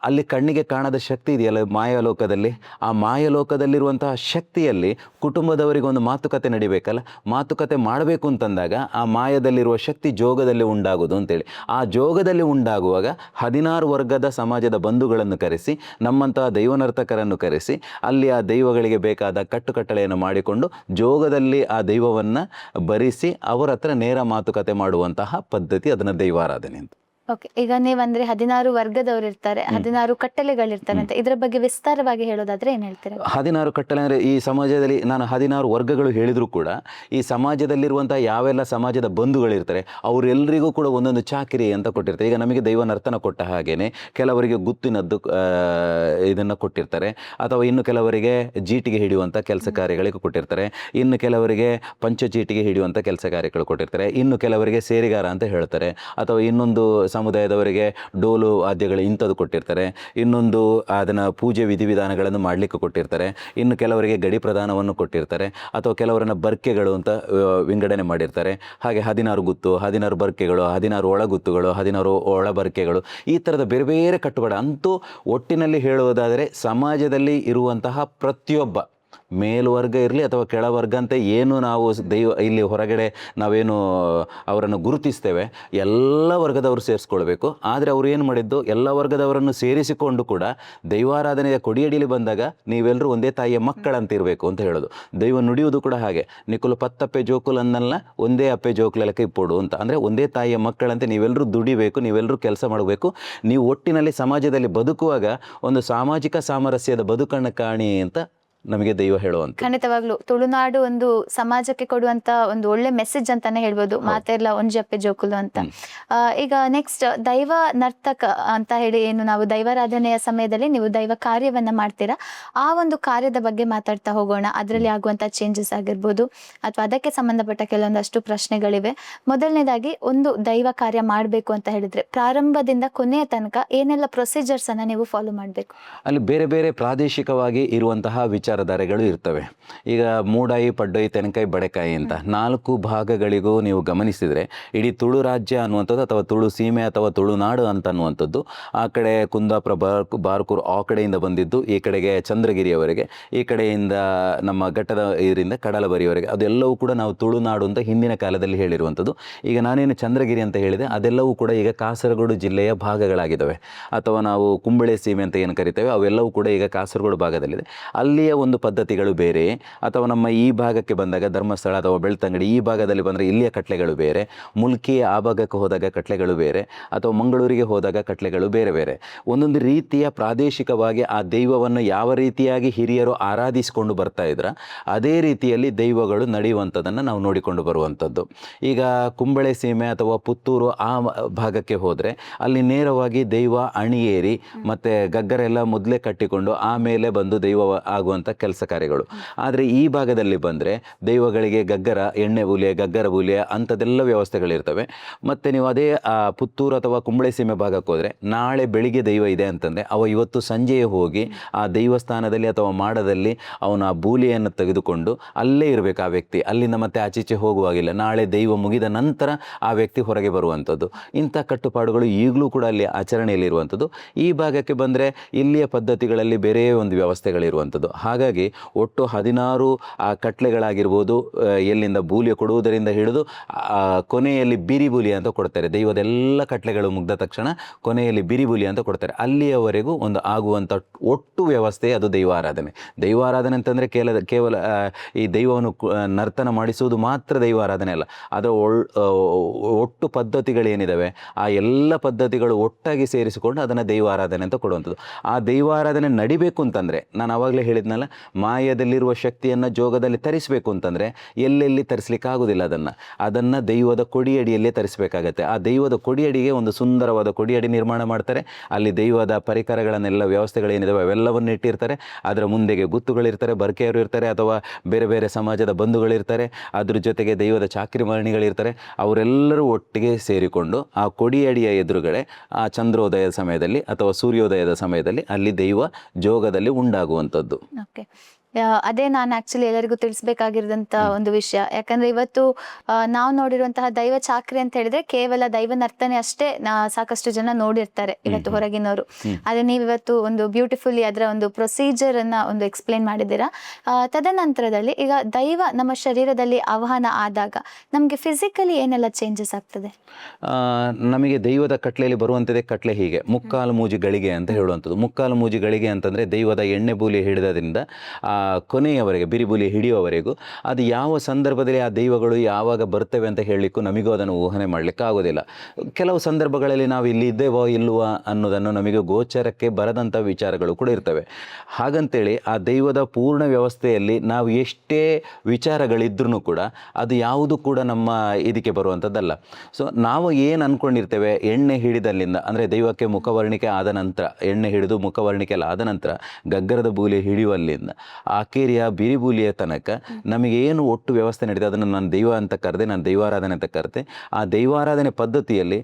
ಅಲ್ಲಿ ಕಣ್ಣಿಗೆ ಕಾಣದ ಶಕ್ತಿ ಇದೆಯಲ್ಲ ಮಾಯಾಲೋಕದಲ್ಲಿ, ಆ ಮಾಯಾಲೋಕದಲ್ಲಿರುವಂತಹ ಶಕ್ತಿಯಲ್ಲಿ ಕುಟುಂಬದವರಿಗೆ ಒಂದು ಮಾತುಕತೆ ನಡಿಬೇಕಲ್ಲ. ಮಾತುಕತೆ ಮಾಡಬೇಕು ಅಂತಂದಾಗ ಆ ಮಾಯದಲ್ಲಿರುವ ಶಕ್ತಿ ಜೋಗದಲ್ಲಿ ಉಂಟಾಗೋದು ಅಂತೇಳಿ. ಆ ಜೋಗದಲ್ಲಿ ಉಂಟಾಗುವಾಗ 16 ವರ್ಗದ ಸಮಾಜದ ಬಂಧುಗಳನ್ನು ಕರೆಸಿ, ನಮ್ಮಂತಹ ದೈವನರ್ತಕರನ್ನು ಕರೆಸಿ, ಅಲ್ಲಿ ಆ ದೈವಗಳಿಗೆ ಬೇಕಾದ ಕಟ್ಟುಕಟ್ಟಳೆಯನ್ನು ಮಾಡಿಕೊಂಡು ಜೋಗದಲ್ಲಿ ಆ ದೈವವನ್ನು ಬರಿಸಿ ಅವರ ಹತ್ರ ನೇರ ಮಾತುಕತೆ ಮಾಡುವಂತಹ ಪದ್ಧತಿ ಅದನ್ನು ದೈವಾರಾಧನೆ ಅಂತ. ಓಕೆ, ಈಗ ನೀವಂದ್ರೆ 16 ವರ್ಗದವರು ಇರ್ತಾರೆ, 16 ಕಟ್ಟಳೆಗಳಿರ್ತಾರೆ ಅಂತ, ಇದರ ಬಗ್ಗೆ ವಿಸ್ತಾರವಾಗಿ ಹೇಳೋದಾದ್ರೆ ಏನು ಹೇಳ್ತೀರಾ? 16 ಕಟ್ಟಳೆ ಅಂದರೆ ಈ ಸಮಾಜದಲ್ಲಿ ನಾನು 16 ವರ್ಗಗಳು ಹೇಳಿದರೂ ಕೂಡ ಈ ಸಮಾಜದಲ್ಲಿರುವಂಥ ಯಾವೆಲ್ಲ ಸಮಾಜದ ಬಂಧುಗಳಿರ್ತಾರೆ ಅವರೆಲ್ಲರಿಗೂ ಕೂಡ ಒಂದೊಂದು ಚಾಕಿರಿ ಅಂತ ಕೊಟ್ಟಿರ್ತಾರೆ. ಈಗ ನಮಗೆ ದೈವ ನರ್ತನ ಕೊಟ್ಟ ಹಾಗೇನೆ ಕೆಲವರಿಗೆ ಗುತ್ತಿನದ್ದು ಇದನ್ನು ಕೊಟ್ಟಿರ್ತಾರೆ, ಅಥವಾ ಇನ್ನು ಕೆಲವರಿಗೆ ಜೀಟಿಗೆ ಹಿಡಿಯುವಂಥ ಕೆಲಸ ಕಾರ್ಯಗಳಿಗೆ ಕೊಟ್ಟಿರ್ತಾರೆ, ಇನ್ನು ಕೆಲವರಿಗೆ ಪಂಚಚೀಟಿಗೆ ಹಿಡಿಯುವಂಥ ಕೆಲಸ ಕಾರ್ಯಗಳು ಕೊಟ್ಟಿರ್ತಾರೆ, ಇನ್ನು ಕೆಲವರಿಗೆ ಸೇರಿಗಾರ ಅಂತ ಹೇಳ್ತಾರೆ, ಅಥವಾ ಇನ್ನೊಂದು ಸಮುದಾಯದವರಿಗೆ ಡೋಲು ವಾದ್ಯಗಳು ಇಂಥದ್ದು ಕೊಟ್ಟಿರ್ತಾರೆ, ಇನ್ನೊಂದು ಅದನ್ನು ಪೂಜೆ ವಿಧಿವಿಧಾನಗಳನ್ನು ಮಾಡಲಿಕ್ಕೆ ಕೊಟ್ಟಿರ್ತಾರೆ, ಇನ್ನು ಕೆಲವರಿಗೆ ಗಡಿ ಪ್ರದಾನವನ್ನು ಕೊಟ್ಟಿರ್ತಾರೆ, ಅಥವಾ ಕೆಲವರನ್ನು ಬರ್ಕೆಗಳು ಅಂತ ವಿಂಗಡಣೆ ಮಾಡಿರ್ತಾರೆ. ಹಾಗೆ 16 ಗುತ್ತು, 16 ಬರ್ಕೆಗಳು, 16 ಒಳಗುತ್ತುಗಳು, 16 ಒಳಬರ್ಕೆಗಳು, ಈ ಥರದ ಬೇರೆ ಬೇರೆ ಕಟ್ಟುಪಾಡು. ಅಂತೂ ಒಟ್ಟಿನಲ್ಲಿ ಹೇಳುವುದಾದರೆ ಸಮಾಜದಲ್ಲಿ ಇರುವಂತಹ ಪ್ರತಿಯೊಬ್ಬ ಮೇಲ್ವರ್ಗ ಇರಲಿ ಅಥವಾ ಕೆಳವರ್ಗ ಅಂತ ಏನು ನಾವು ಇಲ್ಲಿ ಹೊರಗಡೆ ನಾವೇನು ಅವರನ್ನು ಗುರುತಿಸ್ತೇವೆ, ಎಲ್ಲ ವರ್ಗದವರು ಸೇರಿಸ್ಕೊಳ್ಬೇಕು. ಆದರೆ ಅವರು ಏನು ಮಾಡಿದ್ದು, ಎಲ್ಲ ವರ್ಗದವರನ್ನು ಸೇರಿಸಿಕೊಂಡು ಕೂಡ ದೈವಾರಾಧನೆಯ ಕೊಡಿಯಡಿಲಿ ಬಂದಾಗ ನೀವೆಲ್ಲರೂ ಒಂದೇ ತಾಯಿಯ ಮಕ್ಕಳಂತ ಇರಬೇಕು ಅಂತ ಹೇಳೋದು. ದೈವ ನುಡಿಯುವುದು ಕೂಡ ಹಾಗೆ, ನಿಕುಲು ಪತ್ತಪ್ಪೆ ಜೋಕುಲು ಅನ್ನಲ್ಲ, ಒಂದೇ ಅಪ್ಪೆ ಜೋಕುಲೆಲಕ್ಕೆ ಇಪ್ಪೋಡು ಅಂತ. ಅಂದರೆ ಒಂದೇ ತಾಯಿಯ ಮಕ್ಕಳಂತೆ ನೀವೆಲ್ಲರೂ ದುಡಿಬೇಕು, ನೀವೆಲ್ಲರೂ ಕೆಲಸ ಮಾಡಬೇಕು, ನೀವು ಒಟ್ಟಿನಲ್ಲಿ ಸಮಾಜದಲ್ಲಿ ಬದುಕುವಾಗ ಒಂದು ಸಾಮಾಜಿಕ ಸಾಮರಸ್ಯದ ಬದುಕನ್ನು ಕಾಣಿ ಅಂತ ನಮಗೆ ದೈವ ಹೇಳುವಂತ. ಖಂಡಿತವಾಗ್ಲು ತುಳುನಾಡು ಒಂದು ಸಮಾಜಕ್ಕೆ ಕೊಡುವಂತ ಒಂದು ಒಳ್ಳೆ ಮೆಸೇಜ್ ಅಂತಾನೆ ಹೇಳ್ಬೋದು. ಮಾತೆಲ್ಲ ಒಂಜಪ್ಪೆ ಜೋಕುಲು ಅಂತ. ಈಗ ನೆಕ್ಸ್ಟ್ ದೈವ ನರ್ತಕ ಅಂತ ಹೇಳಿ ಏನು ನಾವು ದೈವಾರಾಧನೆಯ ಸಮಯದಲ್ಲಿ ನೀವು ದೈವ ಕಾರ್ಯವನ್ನ ಮಾಡ್ತೀರಾ, ಆ ಒಂದು ಕಾರ್ಯದ ಬಗ್ಗೆ ಮಾತಾಡ್ತಾ ಹೋಗೋಣ. ಅದರಲ್ಲಿ ಆಗುವಂತ ಚೇಂಜಸ್ ಆಗಿರ್ಬೋದು ಅಥವಾ ಅದಕ್ಕೆ ಸಂಬಂಧಪಟ್ಟ ಕೆಲವೊಂದಷ್ಟು ಪ್ರಶ್ನೆಗಳಿವೆ. ಮೊದಲನೇದಾಗಿ, ಒಂದು ದೈವ ಕಾರ್ಯ ಮಾಡಬೇಕು ಅಂತ ಹೇಳಿದ್ರೆ ಪ್ರಾರಂಭದಿಂದ ಕೊನೆಯ ತನಕ ಏನೆಲ್ಲ ಪ್ರೊಸೀಜರ್ಸ್ ಅನ್ನ ನೀವು ಫಾಲೋ ಮಾಡಬೇಕು? ಅಲ್ಲಿ ಬೇರೆ ಬೇರೆ ಪ್ರಾದೇಶಿಕವಾಗಿ ಇರುವಂತಹ ವಿಚಾರಧಾರೆಗಳು ಇರ್ತವೆ. ಈಗ ಮೂಡಾಯಿ, ಪಡ್ಡೋಯಿ, ತೆನಕಾಯಿ, ಬಡೆಕಾಯಿ ಅಂತ 4 ಭಾಗಗಳಿಗೂ ನೀವು ಗಮನಿಸಿದರೆ ಇಡೀ ತುಳು ರಾಜ್ಯ ಅನ್ನುವಂಥದ್ದು ಅಥವಾ ತುಳು ಸೀಮೆ ಅಥವಾ ತುಳುನಾಡು ಅಂತ ಅನ್ನುವಂಥದ್ದು ಆ ಕಡೆ ಕುಂದಾಪುರ, ಬಾರ್ಕೂರು ಆ ಕಡೆಯಿಂದ ಬಂದಿದ್ದು ಈ ಕಡೆಗೆ ಚಂದ್ರಗಿರಿಯವರೆಗೆ, ಈ ಕಡೆಯಿಂದ ನಮ್ಮ ಘಟ್ಟದ ಇದರಿಂದ ಕಡಲಬರಿಯವರೆಗೆ, ಅದೆಲ್ಲವೂ ಕೂಡ ನಾವು ತುಳುನಾಡು ಅಂತ ಹಿಂದಿನ ಕಾಲದಲ್ಲಿ ಹೇಳಿರುವಂಥದ್ದು. ಈಗ ನಾನೇನು ಚಂದ್ರಗಿರಿ ಅಂತ ಹೇಳಿದೆ ಅದೆಲ್ಲವೂ ಕೂಡ ಈಗ ಕಾಸರಗೋಡು ಜಿಲ್ಲೆಯ ಭಾಗಗಳಾಗಿದ್ದಾವೆ. ಅಥವಾ ನಾವು ಕುಂಬಳೆ ಸೀಮೆ ಅಂತ ಏನು ಕರಿತೇವೆ ಅವೆಲ್ಲವೂ ಕೂಡ ಈಗ ಕಾಸರಗೋಡು ಭಾಗದಲ್ಲಿದೆ. ಅಲ್ಲಿಯ ಒಂದು ಪದ್ಧತಿಗಳು ಬೇರೆ. ಅಥವಾ ನಮ್ಮ ಈ ಭಾಗಕ್ಕೆ ಬಂದಾಗ ಧರ್ಮಸ್ಥಳ ಅಥವಾ ಬೆಳ್ತಂಗಡಿ ಈ ಭಾಗದಲ್ಲಿ ಬಂದರೆ ಇಲ್ಲಿಯ ಕಟ್ಲೆಗಳು ಬೇರೆ, ಮುಲ್ಕಿ ಆ ಭಾಗಕ್ಕೆ ಹೋದಾಗ ಕಟ್ಲೆಗಳು ಬೇರೆ, ಅಥವಾ ಮಂಗಳೂರಿಗೆ ಹೋದಾಗ ಕಟ್ಲೆಗಳು ಬೇರೆ ಬೇರೆ. ಒಂದೊಂದು ರೀತಿಯ ಪ್ರಾದೇಶಿಕವಾಗಿ ಆ ದೈವವನ್ನು ಯಾವ ರೀತಿಯಾಗಿ ಹಿರಿಯರು ಆರಾಧಿಸಿಕೊಂಡು ಬರ್ತಾ ಇದ್ರ ಅದೇ ರೀತಿಯಲ್ಲಿ ದೈವಗಳು ನಡೆಯುವಂಥದ್ದನ್ನು ನಾವು ನೋಡಿಕೊಂಡು ಬರುವಂಥದ್ದು. ಈಗ ಕುಂಬಳೆ ಸೀಮೆ ಅಥವಾ ಪುತ್ತೂರು ಆ ಭಾಗಕ್ಕೆ ಹೋದರೆ ಅಲ್ಲಿ ನೇರವಾಗಿ ದೈವ ಅಣಿಯೇರಿ ಮತ್ತು ಗಗ್ಗರೆಲ್ಲ ಮೊದಲೇ ಕಟ್ಟಿಕೊಂಡು ಆಮೇಲೆ ಬಂದು ದೈವ ಆಗುವಂಥ ಕೆಲಸ ಕಾರ್ಯಗಳು. ಆದರೆ ಈ ಭಾಗದಲ್ಲಿ ಬಂದರೆ ದೈವಗಳಿಗೆ ಗಗ್ಗರ, ಎಣ್ಣೆ ಬೂಲಿಯ, ಗಗ್ಗರ ಬೂಲಿಯ ಅಂಥದ್ದೆಲ್ಲ ವ್ಯವಸ್ಥೆಗಳಿರ್ತವೆ. ಮತ್ತು ನೀವು ಅದೇ ಪುತ್ತೂರು ಅಥವಾ ಕುಂಬಳೆ ಸೀಮೆ ಭಾಗಕ್ಕೆ ಹೋದರೆ ನಾಳೆ ಬೆಳಿಗ್ಗೆ ದೈವ ಇದೆ ಅಂತಂದರೆ ಅವ ಇವತ್ತು ಸಂಜೆಯೇ ಹೋಗಿ ಆ ದೈವಸ್ಥಾನದಲ್ಲಿ ಅಥವಾ ಮಾಡದಲ್ಲಿ ಅವನು ಆ ಬೂಲಿಯನ್ನು ತೆಗೆದುಕೊಂಡು ಅಲ್ಲೇ ಇರಬೇಕು ಆ ವ್ಯಕ್ತಿ. ಅಲ್ಲಿಂದ ಮತ್ತೆ ಆಚೀಚೆ ಹೋಗುವಾಗಿಲ್ಲ. ನಾಳೆ ದೈವ ಮುಗಿದ ನಂತರ ಆ ವ್ಯಕ್ತಿ ಹೊರಗೆ ಬರುವಂಥದ್ದು. ಇಂಥ ಕಟ್ಟುಪಾಡುಗಳು ಈಗಲೂ ಕೂಡ ಅಲ್ಲಿ ಆಚರಣೆಯಲ್ಲಿರುವಂಥದ್ದು. ಈ ಭಾಗಕ್ಕೆ ಬಂದರೆ ಇಲ್ಲಿಯ ಪದ್ಧತಿಗಳಲ್ಲಿ ಬೇರೆ ಒಂದು ವ್ಯವಸ್ಥೆಗಳಿರುವಂಥದ್ದು. ಹಾಗಾಗಿ ಒಟ್ಟು 16 ಕಟ್ಲೆಗಳಾಗಿರ್ಬೋದು, ಎಲ್ಲಿಂದ ಬೂಲಿಯ ಕೊಡುವುದರಿಂದ ಹಿಡಿದು ಕೊನೆಯಲ್ಲಿ ಬಿರಿಬೂಲಿ ಅಂತ ಕೊಡ್ತಾರೆ. ದೈವದೆಲ್ಲ ಕಟ್ಲೆಗಳು ಮುಗ್ದ ತಕ್ಷಣ ಕೊನೆಯಲ್ಲಿ ಬಿರಿಬೂಲಿ ಅಂತ ಕೊಡ್ತಾರೆ. ಅಲ್ಲಿಯವರೆಗೂ ಒಂದು ಆಗುವಂಥ ಒಟ್ಟು ವ್ಯವಸ್ಥೆ ಅದು ದೈವಾರಾಧನೆ. ದೈವಾರಾಧನೆ ಅಂತಂದರೆ ಕೇವಲ ಈ ದೈವವನ್ನು ನರ್ತನ ಮಾಡಿಸುವುದು ಮಾತ್ರ ದೈವಾರಾಧನೆ ಅಲ್ಲ. ಅದರ ಒಟ್ಟು ಪದ್ಧತಿಗಳೇನಿದ್ದಾವೆ ಆ ಎಲ್ಲ ಪದ್ಧತಿಗಳು ಒಟ್ಟಾಗಿ ಸೇರಿಸಿಕೊಂಡು ಅದನ್ನು ದೈವಾರಾಧನೆ ಅಂತ ಕೊಡುವಂಥದ್ದು. ಆ ದೈವಾರಾಧನೆ ನಡಿಬೇಕು ಅಂತಂದರೆ ನಾನು ಆವಾಗಲೇ ಹೇಳಿದ್ನಲ್ಲ, ಮಾಯದಲ್ಲಿರುವ ಶಕ್ತಿಯನ್ನು ಜೋಗದಲ್ಲಿ ತರಿಸಬೇಕು ಅಂತಂದರೆ ಎಲ್ಲೆಲ್ಲಿ ತರಿಸ್ಲಿಕ್ಕಾಗೋದಿಲ್ಲ. ಅದನ್ನು ದೈವದ ಕೊಡಿಯಡಿಯಲ್ಲೇ ತರಿಸಬೇಕಾಗತ್ತೆ. ಆ ದೈವದ ಕೊಡಿಯಡಿಗೆ ಒಂದು ಸುಂದರವಾದ ಕೊಡಿಯಡಿ ನಿರ್ಮಾಣ ಮಾಡ್ತಾರೆ. ಅಲ್ಲಿ ದೈವದ ಪರಿಕರಗಳನ್ನೆಲ್ಲ ವ್ಯವಸ್ಥೆಗಳೇನಿದಾವೆ ಅವೆಲ್ಲವನ್ನು ಇಟ್ಟಿರ್ತಾರೆ. ಅದರ ಮುಂದೆಗೆ ಗುತ್ತುಗಳಿರ್ತಾರೆ, ಬರ್ಕೆಯವರು ಇರ್ತಾರೆ, ಅಥವಾ ಬೇರೆ ಬೇರೆ ಸಮಾಜದ ಬಂಧುಗಳಿರ್ತಾರೆ. ಅದ್ರ ಜೊತೆಗೆ ದೈವದ ಚಾಕ್ರಿ ಮರಣಿಗಳಿರ್ತಾರೆ. ಅವರೆಲ್ಲರೂ ಒಟ್ಟಿಗೆ ಸೇರಿಕೊಂಡು ಆ ಕೊಡಿಯಡಿಯ ಎದುರುಗಡೆ ಆ ಚಂದ್ರೋದಯದ ಸಮಯದಲ್ಲಿ ಅಥವಾ ಸೂರ್ಯೋದಯದ ಸಮಯದಲ್ಲಿ ಅಲ್ಲಿ ದೈವ ಜೋಗದಲ್ಲಿ ಉಂಟಾಗುವಂಥದ್ದು. ಓಕೆ, ಅದೇ ನಾನು ಆಕ್ಚುಲಿ ಎಲ್ಲರಿಗೂ ತಿಳಿಸ್ಬೇಕಾಗಿರೋದಂಥ ಒಂದು ವಿಷಯ. ಯಾಕಂದ್ರೆ ಇವತ್ತು ನಾವು ನೋಡಿರುವಂತಹ ದೈವ ಚಾಕ್ರಿ ಅಂತ ಹೇಳಿದ್ರೆ ಕೇವಲ ದೈವ ನರ್ತನೆ ಅಷ್ಟೇ ಸಾಕಷ್ಟು ಜನ ನೋಡಿರ್ತಾರೆ ಇವತ್ತು ಹೊರಗಿನವರು. ಆದ್ರೆ ನೀವು ಇವತ್ತು ಒಂದು ಬ್ಯೂಟಿಫುಲಿ ಅದರ ಒಂದು ಪ್ರೊಸೀಜರ್ ಅನ್ನ ಒಂದು ಎಕ್ಸ್ಪ್ಲೇನ್ ಮಾಡಿದ್ದೀರಾ. ತದನಂತರದಲ್ಲಿ ಈಗ ದೈವ ನಮ್ಮ ಶರೀರದಲ್ಲಿ ಆವಾಹನ ಆದಾಗ ನಮಗೆ ಫಿಸಿಕಲಿ ಏನೆಲ್ಲ ಚೇಂಜಸ್ ಆಗ್ತದೆ? ನಮಗೆ ದೈವದ ಕಟ್ಲೆಯಲ್ಲಿ ಬರುವಂಥದ್ದೇ ಕಟ್ಲೆ ಹೀಗೆ ಮುಕ್ಕಾಲು ಮೂಜಿ ಗಳಿಗೆ ಅಂತ ಹೇಳುವಂಥದ್ದು. ಮುಕ್ಕಾಲು ಮೂಜಿ ಗಳಿಗೆ ಅಂತಂದರೆ ದೈವದ ಎಣ್ಣೆ ಬೂಲಿ ಹಿಡಿದ್ರಿಂದ ಕೊನೆಯವರೆಗೆ ಬಿರಿಬುಲಿ ಹಿಡಿಯುವವರೆಗೂ ಅದು ಯಾವ ಸಂದರ್ಭದಲ್ಲಿ ಆ ದೈವಗಳು ಯಾವಾಗ ಬರ್ತವೆ ಅಂತ ಹೇಳಲಿಕ್ಕೂ ನಮಗೂ ಅದನ್ನು ಊಹನೆ ಮಾಡಲಿಕ್ಕೆ ಆಗೋದಿಲ್ಲ. ಕೆಲವು ಸಂದರ್ಭಗಳಲ್ಲಿ ನಾವು ಇಲ್ಲಿ ಇದ್ದೇವೋ ಇಲ್ವಾ ಅನ್ನೋದನ್ನು ನಮಗೆ ಗೋಚರಕ್ಕೆ ಬರದಂಥ ವಿಚಾರಗಳು ಕೂಡ ಇರ್ತವೆ. ಹಾಗಂತೇಳಿ ಆ ದೈವದ ಪೂರ್ಣ ವ್ಯವಸ್ಥೆಯಲ್ಲಿ ನಾವು ಎಷ್ಟೇ ವಿಚಾರಗಳಿದ್ರೂ ಕೂಡ ಅದು ಯಾವುದು ಕೂಡ ನಮ್ಮ ಇದಕ್ಕೆ ಬರುವಂಥದ್ದಲ್ಲ. ಸೊ ನಾವು ಏನು ಅಂದ್ಕೊಂಡಿರ್ತೇವೆ, ಎಣ್ಣೆ ಹಿಡಿದಲ್ಲಿಂದ ಅಂದರೆ ದೈವಕ್ಕೆ ಮುಖವರ್ಣಿಕೆ ಆದ ನಂತರ, ಎಣ್ಣೆ ಹಿಡಿದು ಮುಖವರ್ಣಿಕೆ ಎಲ್ಲ ಆದ ನಂತರ ಗಗ್ಗರದ ಬೂಲಿ ಹಿಡಿಯುವಲ್ಲಿಂದ ಅಕೇರಿಯ ಬಿರಿಬುಲಿಯ ತನಕ ನಮಗೆ ಏನು ಒಟ್ಟು ವ್ಯವಸ್ಥೆ ನಡೀತದೆ ಅದನ್ನು ನಾನು ದೈವ ಅಂತ ಕರೆದೆ, ನಾನು ದೈವಾರಾಧನೆ ಅಂತ ಕರೆದೆ. ಆ ದೈವಾರಾಧನೆ ಪದ್ಧತಿಯಲ್ಲಿ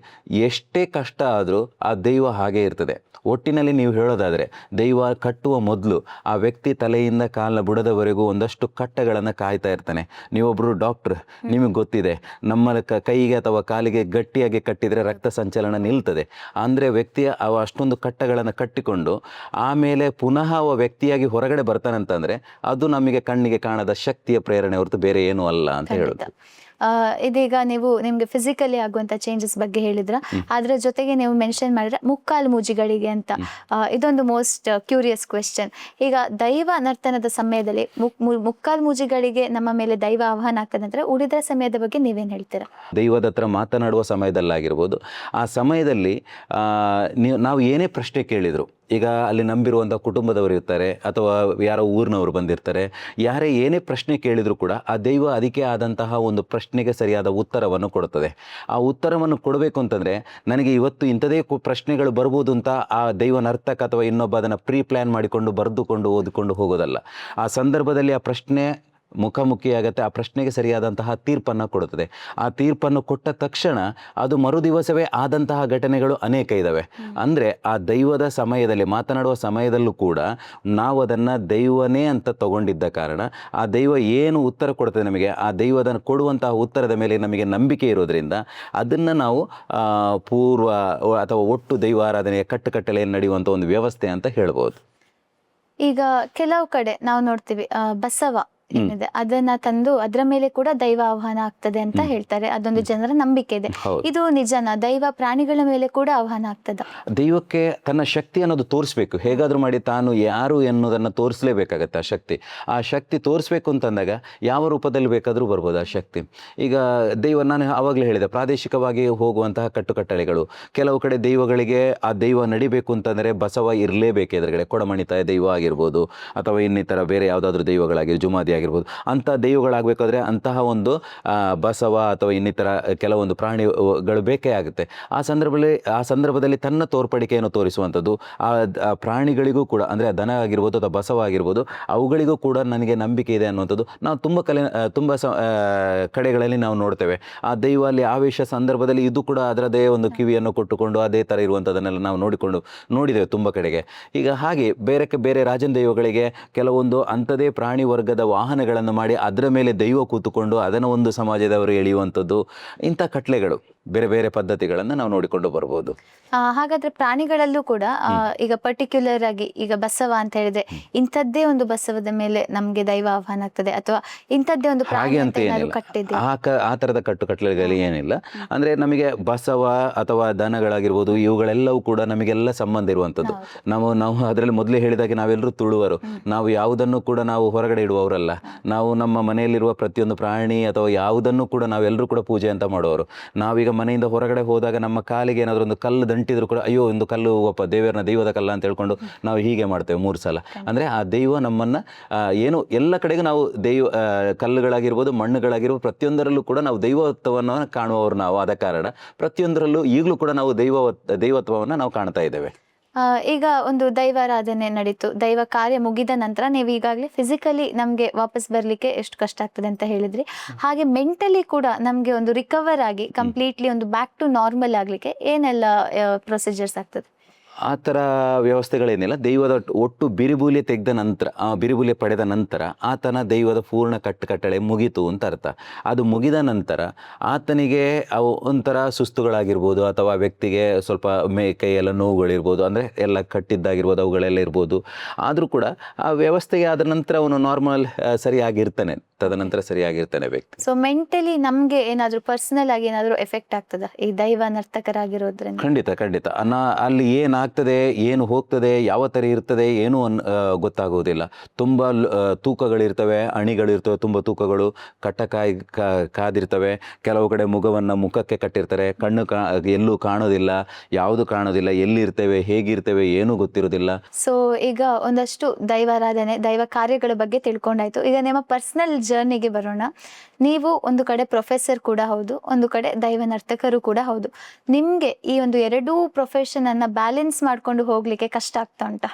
ಎಷ್ಟೇ ಕಷ್ಟ ಆದರೂ ಆ ದೈವ ಹಾಗೇ ಇರ್ತದೆ. ಒಟ್ಟಿನಲ್ಲಿ ನೀವು ಹೇಳೋದಾದರೆ ದೈವ ಕಟ್ಟುವ ಮೊದಲು ಆ ವ್ಯಕ್ತಿ ತಲೆಯಿಂದ ಕಾಲಿನ ಬುಡದವರೆಗೂ ಒಂದಷ್ಟು ಕಟ್ಟಗಳನ್ನು ಕಾಯ್ತಾ ಇರ್ತಾನೆ. ನೀವೊಬ್ಬರು ಡಾಕ್ಟ್ರ್, ನಿಮಗೆ ಗೊತ್ತಿದೆ ನಮ್ಮ ಕೈಗೆ ಅಥವಾ ಕಾಲಿಗೆ ಗಟ್ಟಿಯಾಗಿ ಕಟ್ಟಿದರೆ ರಕ್ತ ಸಂಚಲನ ನಿಲ್ತದೆ. ಅಂದರೆ ವ್ಯಕ್ತಿಯ ಅವ ಅಷ್ಟೊಂದು ಕಟ್ಟಗಳನ್ನು ಕಟ್ಟಿಕೊಂಡು ಆಮೇಲೆ ಪುನಃ ಅವ ವ್ಯಕ್ತಿಯಾಗಿ ಹೊರಗಡೆ ಬರ್ತಾನಂತಂದರೆ ಅದು ನಮಗೆ ಕಣ್ಣಿಗೆ ಕಾಣದ ಶಕ್ತಿಯ ಪ್ರೇರಣೆ ಹೊರತು ಬೇರೆ ಏನೂ ಅಲ್ಲ ಅಂತ ಹೇಳೋದು. ಇದೀಗ ನೀವು ನಿಮ್ಗೆ ಫಿಸಿಕಲಿ ಆಗುವಂತ ಚೇಂಜಸ್ ಬಗ್ಗೆ ಹೇಳಿದ್ರ, ಅದ್ರ ಜೊತೆಗೆ ನೀವು ಮೆನ್ಷನ್ ಮಾಡಿದ್ರೆ ಮುಕ್ಕಾಲು ಮೂಜಿಗಳಿಗೆ ಅಂತ. ಇದೊಂದು ಮೋಸ್ಟ್ ಕ್ಯೂರಿಯಸ್ ಕ್ವೆಶ್ಚನ್. ಈಗ ದೈವ ನರ್ತನದ ಸಮಯದಲ್ಲಿ ಮುಕ್ಕಾಲು ಮೂಜಿಗಳಿಗೆ ನಮ್ಮ ಮೇಲೆ ದೈವ ಆಹ್ವಾನ ಆಗ್ತದೆ ಅಂದ್ರೆ ಉಳಿದ ಸಮಯದ ಬಗ್ಗೆ ನೀವೇನ್ ಹೇಳ್ತೀರಾ? ದೈವದ ಹತ್ರ ಮಾತನಾಡುವ ಸಮಯದಲ್ಲಾಗಿರ್ಬೋದು, ಆ ಸಮಯದಲ್ಲಿ ನಾವು ಏನೇ ಪ್ರಶ್ನೆ ಕೇಳಿದ್ರು, ಈಗ ಅಲ್ಲಿ ನಂಬಿರುವಂಥ ಕುಟುಂಬದವರು ಇರ್ತಾರೆ ಅಥವಾ ಯಾರೋ ಊರಿನವರು ಬಂದಿರ್ತಾರೆ, ಯಾರೇ ಏನೇ ಪ್ರಶ್ನೆ ಕೇಳಿದರೂ ಕೂಡ ಆ ದೈವ ಅದಕ್ಕೆ ಆದಂತಹ ಒಂದು ಪ್ರಶ್ನೆಗೆ ಸರಿಯಾದ ಉತ್ತರವನ್ನು ಕೊಡುತ್ತದೆ. ಆ ಉತ್ತರವನ್ನು ಕೊಡಬೇಕು ಅಂತಂದರೆ ನನಗೆ ಇವತ್ತು ಇಂಥದೇ ಪ್ರಶ್ನೆಗಳು ಬರ್ಬೋದು ಅಂತ ಆ ದೈವ ನರ್ತಕ ಅಥವಾ ಇನ್ನೊಬ್ಬ ಅದನ್ನು ಪ್ರೀ ಪ್ಲ್ಯಾನ್ ಮಾಡಿಕೊಂಡು ಬರೆದುಕೊಂಡು ಓದಿಕೊಂಡು ಹೋಗೋದಲ್ಲ. ಆ ಸಂದರ್ಭದಲ್ಲಿ ಆ ಪ್ರಶ್ನೆ ಮುಖಾಮುಖಿಯಾಗತ್ತೆ, ಆ ಪ್ರಶ್ನೆಗೆ ಸರಿಯಾದಂತಹ ತೀರ್ಪನ್ನು ಕೊಡುತ್ತದೆ. ಆ ತೀರ್ಪನ್ನು ಕೊಟ್ಟ ತಕ್ಷಣ ಅದು ಮರುದಿವಸವೇ ಆದಂತಹ ಘಟನೆಗಳು ಅನೇಕ ಇದ್ದಾವೆ. ಅಂದರೆ ಆ ದೈವದ ಸಮಯದಲ್ಲಿ ಮಾತನಾಡುವ ಸಮಯದಲ್ಲೂ ಕೂಡ ನಾವು ಅದನ್ನು ದೈವನೇ ಅಂತ ತಗೊಂಡಿದ್ದ ಕಾರಣ ಆ ದೈವ ಏನು ಉತ್ತರ ಕೊಡ್ತದೆ ನಮಗೆ, ಆ ದೈವದ ಕೊಡುವಂತಹ ಉತ್ತರದ ಮೇಲೆ ನಮಗೆ ನಂಬಿಕೆ ಇರೋದ್ರಿಂದ ಅದನ್ನು ನಾವು ಪೂರ್ವ ಅಥವಾ ಒಟ್ಟು ದೈವಾರಾಧನೆಯ ಕಟ್ಟುಕಟ್ಟಲೆಯನ್ನು ನಡೆಯುವಂಥ ಒಂದು ವ್ಯವಸ್ಥೆ ಅಂತ ಹೇಳ್ಬೋದು. ಈಗ ಕೆಲವು ಕಡೆ ನಾವು ನೋಡ್ತೀವಿ ಬಸವ ಏನಿದೆ ಅದನ್ನ ತಂದು ಅದರ ಮೇಲೆ ಕೂಡ ದೈವ ಆಹ್ವಾನ ಆಗ್ತದೆ ಅಂತ ಹೇಳ್ತಾರೆ. ಅದೊಂದು ಜನರ ನಂಬಿಕೆ ಇದೆ. ಇದು ನಿಜನಾ? ದೈವ ಪ್ರಾಣಿಗಳ ಮೇಲೆ ಕೂಡ ಆಹ್ವಾನ ಆಗ್ತದ? ದೈವಕ್ಕೆ ತನ್ನ ಶಕ್ತಿ ಅನ್ನೋದು ತೋರಿಸ್ಬೇಕು, ಹೇಗಾದ್ರೂ ಮಾಡಿ ತಾನು ಯಾರು ಎನ್ನುವುದನ್ನು ತೋರಿಸಲೇಬೇಕಾಗತ್ತೆ. ಆ ಶಕ್ತಿ ತೋರಿಸ್ಬೇಕು ಅಂತಂದಾಗ ಯಾವ ರೂಪದಲ್ಲಿ ಬೇಕಾದರೂ ಬರ್ಬೋದು ಆ ಶಕ್ತಿ. ಈಗ ದೈವ, ನಾನು ಆವಾಗಲೇ ಹೇಳಿದೆ, ಪ್ರಾದೇಶಿಕವಾಗಿ ಹೋಗುವಂತಹ ಕಟ್ಟುಕಟ್ಟಳೆಗಳು. ಕೆಲವು ಕಡೆ ದೈವಗಳಿಗೆ ಆ ದೈವ ನಡಿಬೇಕು ಅಂತಂದರೆ ಬಸವ ಇರಲೇಬೇಕು ಎದುರುಗಡೆ. ಕೊಡಮಣಿತಾಯ ದೈವ ಆಗಿರ್ಬೋದು ಅಥವಾ ಇನ್ನಿತರ ಬೇರೆ ಯಾವುದಾದ್ರೂ ದೈವಗಳಾಗಿರ್ಬೋದು, ಜುಮಾದಿ ಆಗಿರ್ಬೋದು, ಅಂಥ ದೈವಗಳಾಗಬೇಕಾದ್ರೆ ಅಂತಹ ಒಂದು ಬಸವ ಅಥವಾ ಇನ್ನಿತರ ಕೆಲವೊಂದು ಪ್ರಾಣಿಗಳು ಬೇಕೇ ಆಗುತ್ತೆ. ಆ ಸಂದರ್ಭದಲ್ಲಿ ತನ್ನ ತೋರ್ಪಡಿಕೆಯನ್ನು ತೋರಿಸುವಂಥದ್ದು ಆ ಪ್ರಾಣಿಗಳಿಗೂ ಕೂಡ, ಅಂದರೆ ದನ ಆಗಿರ್ಬೋದು ಅಥವಾ ಬಸವ ಆಗಿರ್ಬೋದು, ಅವುಗಳಿಗೂ ಕೂಡ ನನಗೆ ನಂಬಿಕೆ ಇದೆ ಅನ್ನುವಂಥದ್ದು ನಾವು ತುಂಬ ಕಡೆಗಳಲ್ಲಿ ನಾವು ನೋಡ್ತೇವೆ. ಆ ದೈವ ಅಲ್ಲಿ ಆವೇಶ ಸಂದರ್ಭದಲ್ಲಿ ಇದು ಕೂಡ ಅದರದೇ ಒಂದು ಕಿವಿಯನ್ನು ಕೊಟ್ಟುಕೊಂಡು ಅದೇ ಥರ ಇರುವಂಥದ್ದನ್ನೆಲ್ಲ ನಾವು ನೋಡಿದ್ದೇವೆ ತುಂಬ ಕಡೆಗೆ. ಈಗ ಹಾಗೆ ಬೇರೆ ರಾಜನ ದೈವಗಳಿಗೆ ಕೆಲವೊಂದು ಅಂಥದೇ ಪ್ರಾಣಿ ವರ್ಗದ ವಾಹನಗಳನ್ನು ಮಾಡಿ ಅದರ ಮೇಲೆ ದೈವ ಕೂತುಕೊಂಡು ಅದನ್ನು ಒಂದು ಸಮಾಜದವರು ಎಳೆಯುವಂಥದ್ದು, ಇಂಥ ಕಟ್ಲೆಗಳು ಬೇರೆ ಬೇರೆ ಪದ್ಧತಿಗಳನ್ನು ನಾವು ನೋಡಿಕೊಂಡು ಬರ್ಬೋದು. ಹಾಗಾದ್ರೆ ಪ್ರಾಣಿಗಳಲ್ಲೂ ಕೂಡ ಈಗ ಪರ್ಟಿಕ್ಯುಲರ್ ಆಗಿ ಈಗ ಬಸವ ಅಂತ ಹೇಳಿದ್ರೆ ಇಂಥದ್ದೇ ಒಂದು ಬಸವದ ಮೇಲೆ ನಮ್ಗೆ ದೈವ ಆಹ್ವಾನ ಆಗ್ತದೆ ಅಥವಾ ಇಂಥದ್ದೇ ಒಂದು ಹಾಗೆ ಅಂತ ಏನಿಲ್ಲ, ಆ ಥರದ ಕಟ್ಟುಕಟ್ಟಲೆಗಳು ಏನಿಲ್ಲ. ಅಂದರೆ ನಮಗೆ ಬಸವ ಅಥವಾ ದನಗಳಾಗಿರ್ಬೋದು ಇವುಗಳೆಲ್ಲವೂ ಕೂಡ ನಮಗೆಲ್ಲ ಸಂಬಂಧ ಇರುವಂಥದ್ದು. ನಾವು ಅದರಲ್ಲಿ ಮೊದಲೇ ಹೇಳಿದಾಗೆ ನಾವೆಲ್ಲರೂ ತುಳುವರು. ನಾವು ಯಾವುದನ್ನು ಕೂಡ ನಾವು ಹೊರಗಡೆ ಇಡುವವರಲ್ಲ. ನಾವು ನಮ್ಮ ಮನೆಯಲ್ಲಿರುವ ಪ್ರತಿಯೊಂದು ಪ್ರಾಣಿ ಅಥವಾ ಯಾವುದನ್ನು ಕೂಡ ನಾವೆಲ್ಲರೂ ಕೂಡ ಪೂಜೆ ಅಂತ ಮಾಡುವವರು. ನಾವೀಗ ಮನೆಯಿಂದ ಹೊರಗಡೆ ಹೋದಾಗ ನಮ್ಮ ಕಾಲಿಗೆ ಏನಾದರೂ ಒಂದು ಕಲ್ಲು ದಂಟಿದ್ರು ಕೂಡ ಅಯ್ಯೋ ಒಂದು ಕಲ್ಲು ದೈವದ ಕಲ್ಲ ಅಂತ ಹೇಳ್ಕೊಂಡು ನಾವು ಹೀಗೆ ಮಾಡ್ತೇವೆ 3 ಸಲ. ಅಂದರೆ ಆ ದೈವ ನಮ್ಮನ್ನು ಏನು ಎಲ್ಲ ಕಡೆಗೂ ನಾವು ಕಲ್ಲುಗಳಾಗಿರ್ಬೋದು ಮಣ್ಣುಗಳಾಗಿರ್ಬೋದು ಪ್ರತಿಯೊಂದರಲ್ಲೂ ಕೂಡ ನಾವು ದೈವತ್ವವನ್ನು ಕಾಣುವವರು ನಾವು. ಆದ ಕಾರಣ ಪ್ರತಿಯೊಂದರಲ್ಲೂ ಈಗಲೂ ಕೂಡ ನಾವು ದೈವತ್ವವನ್ನು ನಾವು ಕಾಣ್ತಾ ಇದ್ದೇವೆ. ಈಗ ಒಂದು ದೈವಾರಾಧನೆ ನಡೀತು, ದೈವ ಕಾರ್ಯ ಮುಗಿದ ನಂತರ ನೀವು ಈಗಾಗಲೇ ಫಿಸಿಕಲಿ ನಮಗೆ ವಾಪಸ್ ಬರಲಿಕ್ಕೆ ಎಷ್ಟು ಕಷ್ಟ ಆಗ್ತದೆ ಅಂತ ಹೇಳಿದ್ರಿ. ಹಾಗೆ ಮೆಂಟಲಿ ಕೂಡ ನಮಗೆ ಒಂದು ರಿಕವರ್ ಆಗಿ ಕಂಪ್ಲೀಟ್ಲಿ ಒಂದು ಬ್ಯಾಕ್ ಟು ನಾರ್ಮಲ್ ಆಗಲಿಕ್ಕೆ ಏನೆಲ್ಲ ಪ್ರೊಸೀಜರ್ಸ್ ಆಗ್ತದೆ? ಆ ಥರ ವ್ಯವಸ್ಥೆಗಳೇನಿಲ್ಲ. ದೈವದ ಒಟ್ಟು ಬಿರಿಬೂಲಿ ತೆಗೆದ ನಂತರ, ಬಿರಿಬೂಲಿ ಪಡೆದ ನಂತರ ಆತನ ದೈವದ ಪೂರ್ಣ ಕಟ್ಟುಕಟ್ಟಳೆ ಮುಗೀತು ಅಂತ ಅರ್ಥ. ಅದು ಮುಗಿದ ನಂತರ ಆತನಿಗೆ ಅವು ಒಂಥರ ಸುಸ್ತುಗಳಾಗಿರ್ಬೋದು ಅಥವಾ ವ್ಯಕ್ತಿಗೆ ಸ್ವಲ್ಪ ಕೈಯೆಲ್ಲ ನೋವುಗಳಿರ್ಬೋದು, ಅಂದರೆ ಎಲ್ಲ ಕಟ್ಟಿದ್ದಾಗಿರ್ಬೋದು, ಅವುಗಳೆಲ್ಲ ಇರ್ಬೋದು. ಆದರೂ ಕೂಡ ಆ ವ್ಯವಸ್ಥೆಗೆ ಆದ ನಂತರ ಅವನು ನಾರ್ಮಲ್ ಸರಿಯಾಗಿರ್ತಾನೆ, ತದನಂತರ ಸರಿಯಾಗಿರ್ತಾನೆ ವ್ಯಕ್ತಿ. ಸೊ ಮೆಂಟಲಿ ನಮಗೆ ಏನಾದರೂ ಪರ್ಸನಲ್ ಆಗಿ ಏನಾದರೂ ಎಫೆಕ್ಟ್ ಆಗ್ತದ ಈ ದೈವ ನರ್ತಕರಾಗಿರೋದ್ರಿಂದ? ಖಂಡಿತ ಅಲ್ಲಿ ಏನಾಗ್ತದೆ, ಏನು ಹೋಗ್ತದೆ, ಯಾವ ಥರ ಇರ್ತದೆ ಏನೂ ಗೊತ್ತಾಗೋದಿಲ್ಲ. ತುಂಬ ತೂಕಗಳಿರ್ತವೆ, ಅಣಿಗಳಿರ್ತವೆ, ತುಂಬ ತೂಕಗಳು ಕಾದಿರ್ತವೆ. ಕೆಲವು ಕಡೆ ಮುಖಕ್ಕೆ ಕಟ್ಟಿರ್ತಾರೆ, ಕಣ್ಣು ಎಲ್ಲೂ ಕಾಣೋದಿಲ್ಲ, ಯಾವುದು ಕಾಣೋದಿಲ್ಲ, ಎಲ್ಲಿರ್ತೇವೆ ಹೇಗಿರ್ತೇವೆ ಏನೂ ಗೊತ್ತಿರೋದಿಲ್ಲ. ಸೊ ಈಗ ಒಂದಷ್ಟು ದೈವಾರಾಧನೆ ದೈವ ಕಾರ್ಯಗಳ ಬಗ್ಗೆ ತಿಳ್ಕೊಂಡಾಯ್ತು. ಈಗ ನಿಮ್ಮ ಪರ್ಸನಲ್ ಜರ್ನಿಗೆ ಬರೋಣ. ನೀವು ಒಂದು ಕಡೆ ಪ್ರೊಫೆಸರ್ ಕೂಡ ಹೌದು, ಒಂದು ಕಡೆ ದೈವ ನರ್ತಕರು ಕೂಡ ಹೌದು. ನಿಮಗೆ ಈ ಒಂದು ಎರಡೂ ಪ್ರೊಫೆಷನ್ ಅನ್ನ ಬ್ಯಾಲೆನ್ಸ್ ಮಾಡ್ಕೊಂಡು ಹೋಗ್ಲಿಕ್ಕೆ ಕಷ್ಟ ಆಗ್ತಾ ಉಂಟಾ?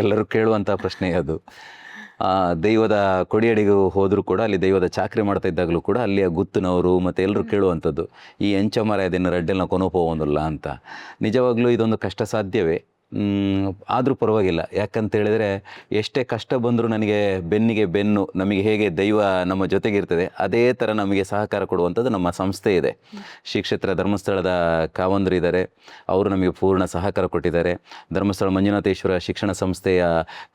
ಎಲ್ಲರೂ ಕೇಳುವಂಥ ಪ್ರಶ್ನೆ ಅದು. ದೈವದ ಕೊಡಿಯಡಿಗೂ ಹೋದರೂ ಕೂಡ ಅಲ್ಲಿ ದೈವದ ಚಾಕರಿ ಮಾಡ್ತಾ ಇದ್ದಾಗಲೂ ಕೂಡ ಅಲ್ಲಿಯ ಗುತ್ತಿನವರು ಮತ್ತು ಎಲ್ಲರೂ ಕೇಳುವಂಥದ್ದು, ಈ ಎಂಚ ಮರ ಇದನ್ನು ರೆಡ್ಡೆಲ್ಲ ಕೊನೋಪೋವೊಂದಿಲ್ಲ ಅಂತ. ನಿಜವಾಗ್ಲೂ ಇದೊಂದು ಕಷ್ಟ ಸಾಧ್ಯವೇ? ಆದರೂ ಪರವಾಗಿಲ್ಲ. ಯಾಕಂತೇಳಿದರೆ ಎಷ್ಟೇ ಕಷ್ಟ ಬಂದರೂ ನನಗೆ ಬೆನ್ನಿಗೆ ಬೆನ್ನು, ನಮಗೆ ಹೇಗೆ ದೈವ ನಮ್ಮ ಜೊತೆಗಿರ್ತದೆ ಅದೇ ಥರ ನಮಗೆ ಸಹಕಾರ ಕೊಡುವಂಥದ್ದು ನಮ್ಮ ಸಂಸ್ಥೆ ಇದೆ. ಶ್ರೀ ಕ್ಷೇತ್ರ ಧರ್ಮಸ್ಥಳದ ಕಾವಂದರು ಇದ್ದಾರೆ, ಅವರು ನಮಗೆ ಪೂರ್ಣ ಸಹಕಾರ ಕೊಟ್ಟಿದ್ದಾರೆ. ಧರ್ಮಸ್ಥಳ ಮಂಜುನಾಥೇಶ್ವರ ಶಿಕ್ಷಣ ಸಂಸ್ಥೆಯ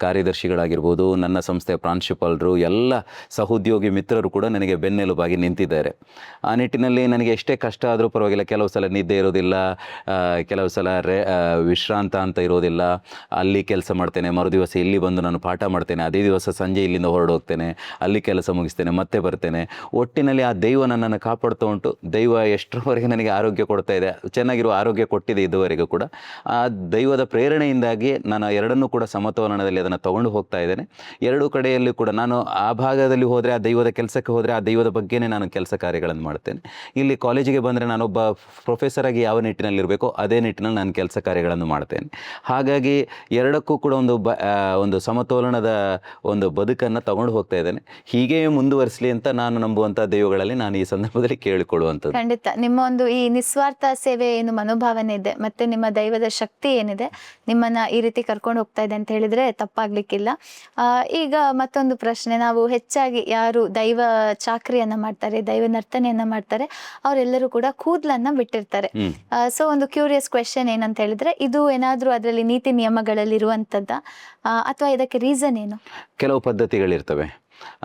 ಕಾರ್ಯದರ್ಶಿಗಳಾಗಿರ್ಬೋದು, ನನ್ನ ಸಂಸ್ಥೆಯ ಪ್ರಾಂಶುಪಾಲರು, ಎಲ್ಲ ಸಹೋದ್ಯೋಗಿ ಮಿತ್ರರು ಕೂಡ ನನಗೆ ಬೆನ್ನೆಲುಬಾಗಿ ನಿಂತಿದ್ದಾರೆ. ಆ ನಿಟ್ಟಿನಲ್ಲಿ ನನಗೆ ಎಷ್ಟೇ ಕಷ್ಟ ಆದರೂ ಪರವಾಗಿಲ್ಲ. ಕೆಲವು ಸಲ ನಿದ್ದೆ ಇರೋದಿಲ್ಲ, ಕೆಲವು ಸಲ ವಿಶ್ರಾಂತ ಅಂತ ಇರೋದಿಲ್ಲ. ಅಲ್ಲಿ ಕೆಲಸ ಮಾಡ್ತೇನೆ, ಮರುದಿವಸ ಇಲ್ಲಿ ಬಂದು ನಾನು ಪಾಠ ಮಾಡ್ತೇನೆ, ಅದೇ ದಿವಸ ಸಂಜೆ ಇಲ್ಲಿಂದ ಹೊರಡೋಗ್ತೇನೆ, ಅಲ್ಲಿ ಕೆಲಸ ಮುಗಿಸ್ತೇನೆ, ಮತ್ತೆ ಬರ್ತೇನೆ. ಒಟ್ಟಿನಲ್ಲಿ ಆ ದೈವ ನನ್ನನ್ನು ಕಾಪಾಡ್ತಾ ಉಂಟು. ದೈವ ಎಷ್ಟರವರೆಗೆ ನನಗೆ ಆರೋಗ್ಯ ಕೊಡ್ತಾ ಇದೆ, ಚೆನ್ನಾಗಿರುವ ಆರೋಗ್ಯ ಕೊಟ್ಟಿದೆ ಇದುವರೆಗೂ ಕೂಡ. ಆ ದೈವದ ಪ್ರೇರಣೆಯಿಂದಾಗಿ ನಾನು ಎರಡನ್ನೂ ಕೂಡ ಸಮತೋಲನದಲ್ಲಿ ಅದನ್ನು ತಗೊಂಡು ಹೋಗ್ತಾ ಇದ್ದೇನೆ. ಎರಡೂ ಕಡೆಯಲ್ಲಿ ಕೂಡ ನಾನು ಆ ಭಾಗದಲ್ಲಿ ಹೋದರೆ, ಆ ದೈವದ ಕೆಲಸಕ್ಕೆ ಹೋದರೆ ಆ ದೈವದ ಬಗ್ಗೆನೇ ನಾನು ಕೆಲಸ ಕಾರ್ಯಗಳನ್ನು ಮಾಡ್ತೇನೆ. ಇಲ್ಲಿ ಕಾಲೇಜಿಗೆ ಬಂದರೆ ನಾನೊಬ್ಬ ಪ್ರೊಫೆಸರಾಗಿ ಯಾವ ನಿಟ್ಟಿನಲ್ಲಿರಬೇಕೋ ಅದೇ ನಿಟ್ಟಿನಲ್ಲಿ ನಾನು ಕೆಲಸ ಕಾರ್ಯಗಳನ್ನು ಮಾಡ್ತೇನೆ. ಹಾಗಾಗಿ ಎರಡಕ್ಕೂ ಕೂಡ ಒಂದು ಸಮತೋಲನದ ಒಂದು ಬದುಕನ್ನು ತಗೊಂಡು ಹೋಗ್ತಾ ಇದ್ದೇನೆ. ಹೀಗೆ ಮುಂದುವರಿಸಲಿ ಅಂತ ನಾನು ನಂಬುವಂಥ ದೈವಗಳಲ್ಲಿ ನಾನು ಈ ಸಂದರ್ಭದಲ್ಲಿ ಕೇಳಿಕೊಳ್ಳುವಂಥದ್ದು. ಖಂಡಿತ ನಿಮ್ಮ ಒಂದು ಈ ನಿಸ್ವಾರ್ಥ ಸೇವೆ ಏನು ಮನೋಭಾವನೆ ಇದೆ, ಮತ್ತೆ ನಿಮ್ಮ ದೈವದ ಶಕ್ತಿ ಏನಿದೆ ನಿಮ್ಮನ್ನ ಈ ರೀತಿ ಕರ್ಕೊಂಡು ಹೋಗ್ತಾ ಇದೆ ಅಂತ ಹೇಳಿದ್ರೆ ತಪ್ಪಾಗ್ಲಿಕ್ಕಿಲ್ಲ. ಈಗ ಮತ್ತೊಂದು ಪ್ರಶ್ನೆ, ನಾವು ಹೆಚ್ಚಾಗಿ ಯಾರು ದೈವ ಚಾಕ್ರಿಯನ್ನ ಮಾಡ್ತಾರೆ, ದೈವ ನರ್ತನೆಯನ್ನ ಮಾಡ್ತಾರೆ, ಅವರೆಲ್ಲರೂ ಕೂಡ ಕೂದಲನ್ನ ಬಿಟ್ಟಿರ್ತಾರೆ. ಸೊ ಒಂದು ಕ್ಯೂರಿಯಸ್ ಕ್ವೆಶನ್ ಏನಂತ ಹೇಳಿದ್ರೆ, ಇದು ಏನಾದ್ರೂ ಅದರಲ್ಲಿ ನೀತಿ ನಿಯಮಗಳಲ್ಲಿ ಇರುವಂತದ್ದ ಅಥವಾ ಇದಕ್ಕೆ ರೀಸನ್ ಏನು? ಕೆಲವು ಪದ್ಧತಿಗಳಿರ್ತವೆ.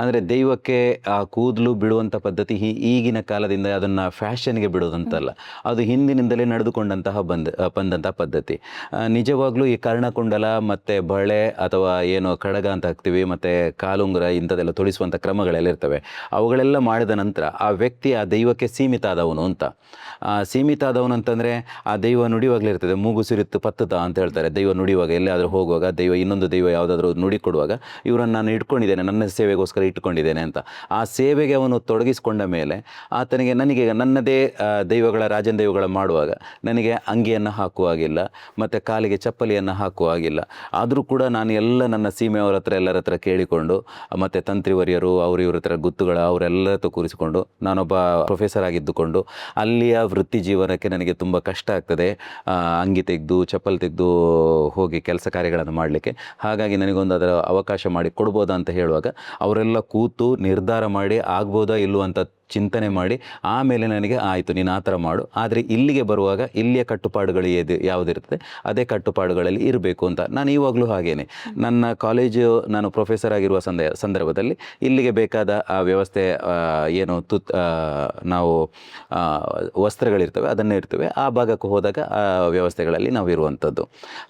ಅಂದರೆ ದೈವಕ್ಕೆ ಆ ಕೂದಲು ಬಿಡುವಂಥ ಪದ್ಧತಿ ಈಗಿನ ಕಾಲದಿಂದ ಅದನ್ನು ಫ್ಯಾಷನ್ಗೆ ಬಿಡೋದಂತಲ್ಲ, ಅದು ಹಿಂದಿನಿಂದಲೇ ನಡೆದುಕೊಂಡಂತಹ ಬಂದಂಥ ಪದ್ಧತಿ. ನಿಜವಾಗ್ಲೂ ಈ ಕರ್ಣಕುಂಡಲ ಮತ್ತು ಬಳೆ ಅಥವಾ ಏನು ಕಡಗ ಅಂತ ಹಾಕ್ತೀವಿ, ಮತ್ತು ಕಾಲುಂಗುರ ಇಂಥದ್ದೆಲ್ಲ ತೊಡಿಸುವಂಥ ಕ್ರಮಗಳೆಲ್ಲ ಇರ್ತವೆ. ಅವುಗಳೆಲ್ಲ ಮಾಡಿದ ನಂತರ ಆ ವ್ಯಕ್ತಿ ಆ ದೈವಕ್ಕೆ ಸೀಮಿತ ಆದವನು ಅಂತ. ಸೀಮಿತ ಆದವನು ಅಂತಂದರೆ ಆ ದೈವ ನುಡಿವಾಗಲೇ ಇರ್ತದೆ. ಮೂಗು ಸಿರಿತ್ತು ಪತ್ತದ ಅಂತ ಹೇಳ್ತಾರೆ. ದೈವ ನುಡಿಯುವಾಗ, ಎಲ್ಲಾದರೂ ಹೋಗುವಾಗ ದೈವ, ಇನ್ನೊಂದು ದೈವ ಯಾವುದಾದ್ರೂ ನುಡಿ ಕೊಡುವಾಗ ಇವರನ್ನು ನಾನು ಇಟ್ಕೊಂಡಿದ್ದೇನೆ, ನನ್ನ ಸೇವೆಗೋಸ್ಕರ ಇಟ್ಕೊಂಡಿದ್ದೇನೆ ಅಂತ. ಆ ಸೇವೆಗೆ ಅವನು ತೊಡಗಿಸಿಕೊಂಡ ಮೇಲೆ ಆತನಿಗೆ, ನನಗೆ ನನ್ನದೇ ದೈವಗಳ, ರಾಜನ ದೈವಗಳ ಮಾಡುವಾಗ ನನಗೆ ಅಂಗಿಯನ್ನು ಹಾಕುವಾಗಿಲ್ಲ, ಮತ್ತು ಕಾಲಿಗೆ ಚಪ್ಪಲಿಯನ್ನು ಹಾಕುವಾಗಿಲ್ಲ. ಆದರೂ ಕೂಡ ನಾನು ಎಲ್ಲ ನನ್ನ ಸೀಮೆಯವರ ಹತ್ರ ಎಲ್ಲರ ಹತ್ರ ಕೇಳಿಕೊಂಡು, ಮತ್ತು ತಂತ್ರಿವರಿಯರು ಅವರು ಇವ್ರ ಹತ್ರ ಗುತ್ತುಗಳ ಅವರೆಲ್ಲರ ಹತ್ರ ಕೂರಿಸಿಕೊಂಡು, ನಾನೊಬ್ಬ ಪ್ರೊಫೆಸರ್ ಆಗಿದ್ದುಕೊಂಡು ಅಲ್ಲಿಯ ವೃತ್ತಿ ಜೀವನಕ್ಕೆ ನನಗೆ ತುಂಬ ಕಷ್ಟ ಆಗ್ತದೆ, ಅಂಗಿ ತೆಗೆದು ಚಪ್ಪಲ್ ತೆಗೆದು ಹೋಗಿ ಕೆಲಸ ಕಾರ್ಯಗಳನ್ನು ಮಾಡಲಿಕ್ಕೆ. ಹಾಗಾಗಿ ನನಗೊಂದು ಅದರ ಅವಕಾಶ ಮಾಡಿ ಕೊಡ್ಬೋದಾ ಅಂತ ಹೇಳುವಾಗ ಅವರೆಲ್ಲ ಕೂತು ನಿರ್ಧಾರ ಮಾಡಿ ಆಗ್ಬೋದಾ ಇಲ್ಲೋ ಅಂತ ಚಿಂತನೆ ಮಾಡಿ ಆಮೇಲೆ ನನಗೆ ಆಯಿತು ನೀನು ಆ ಥರ ಮಾಡು, ಆದರೆ ಇಲ್ಲಿಗೆ ಬರುವಾಗ ಇಲ್ಲಿಯ ಕಟ್ಟುಪಾಡುಗಳು ಯಾವುದಿರ್ತದೆ ಅದೇ ಕಟ್ಟುಪಾಡುಗಳಲ್ಲಿ ಇರಬೇಕು ಅಂತ. ನಾನು ಇವಾಗಲೂ ಹಾಗೇನೆ, ನನ್ನ ಕಾಲೇಜು ನಾನು ಪ್ರೊಫೆಸರ್ ಆಗಿರುವ ಸಂದರ್ಭದಲ್ಲಿ ಇಲ್ಲಿಗೆ ಬೇಕಾದ ಆ ವ್ಯವಸ್ಥೆ ಏನು ನಾವು ವಸ್ತ್ರಗಳಿರ್ತವೆ ಅದನ್ನೇ ಇರ್ತವೆ, ಆ ಭಾಗಕ್ಕೆ ಹೋದಾಗ ಆ ವ್ಯವಸ್ಥೆಗಳಲ್ಲಿ ನಾವು ಇರುವಂಥದ್ದು.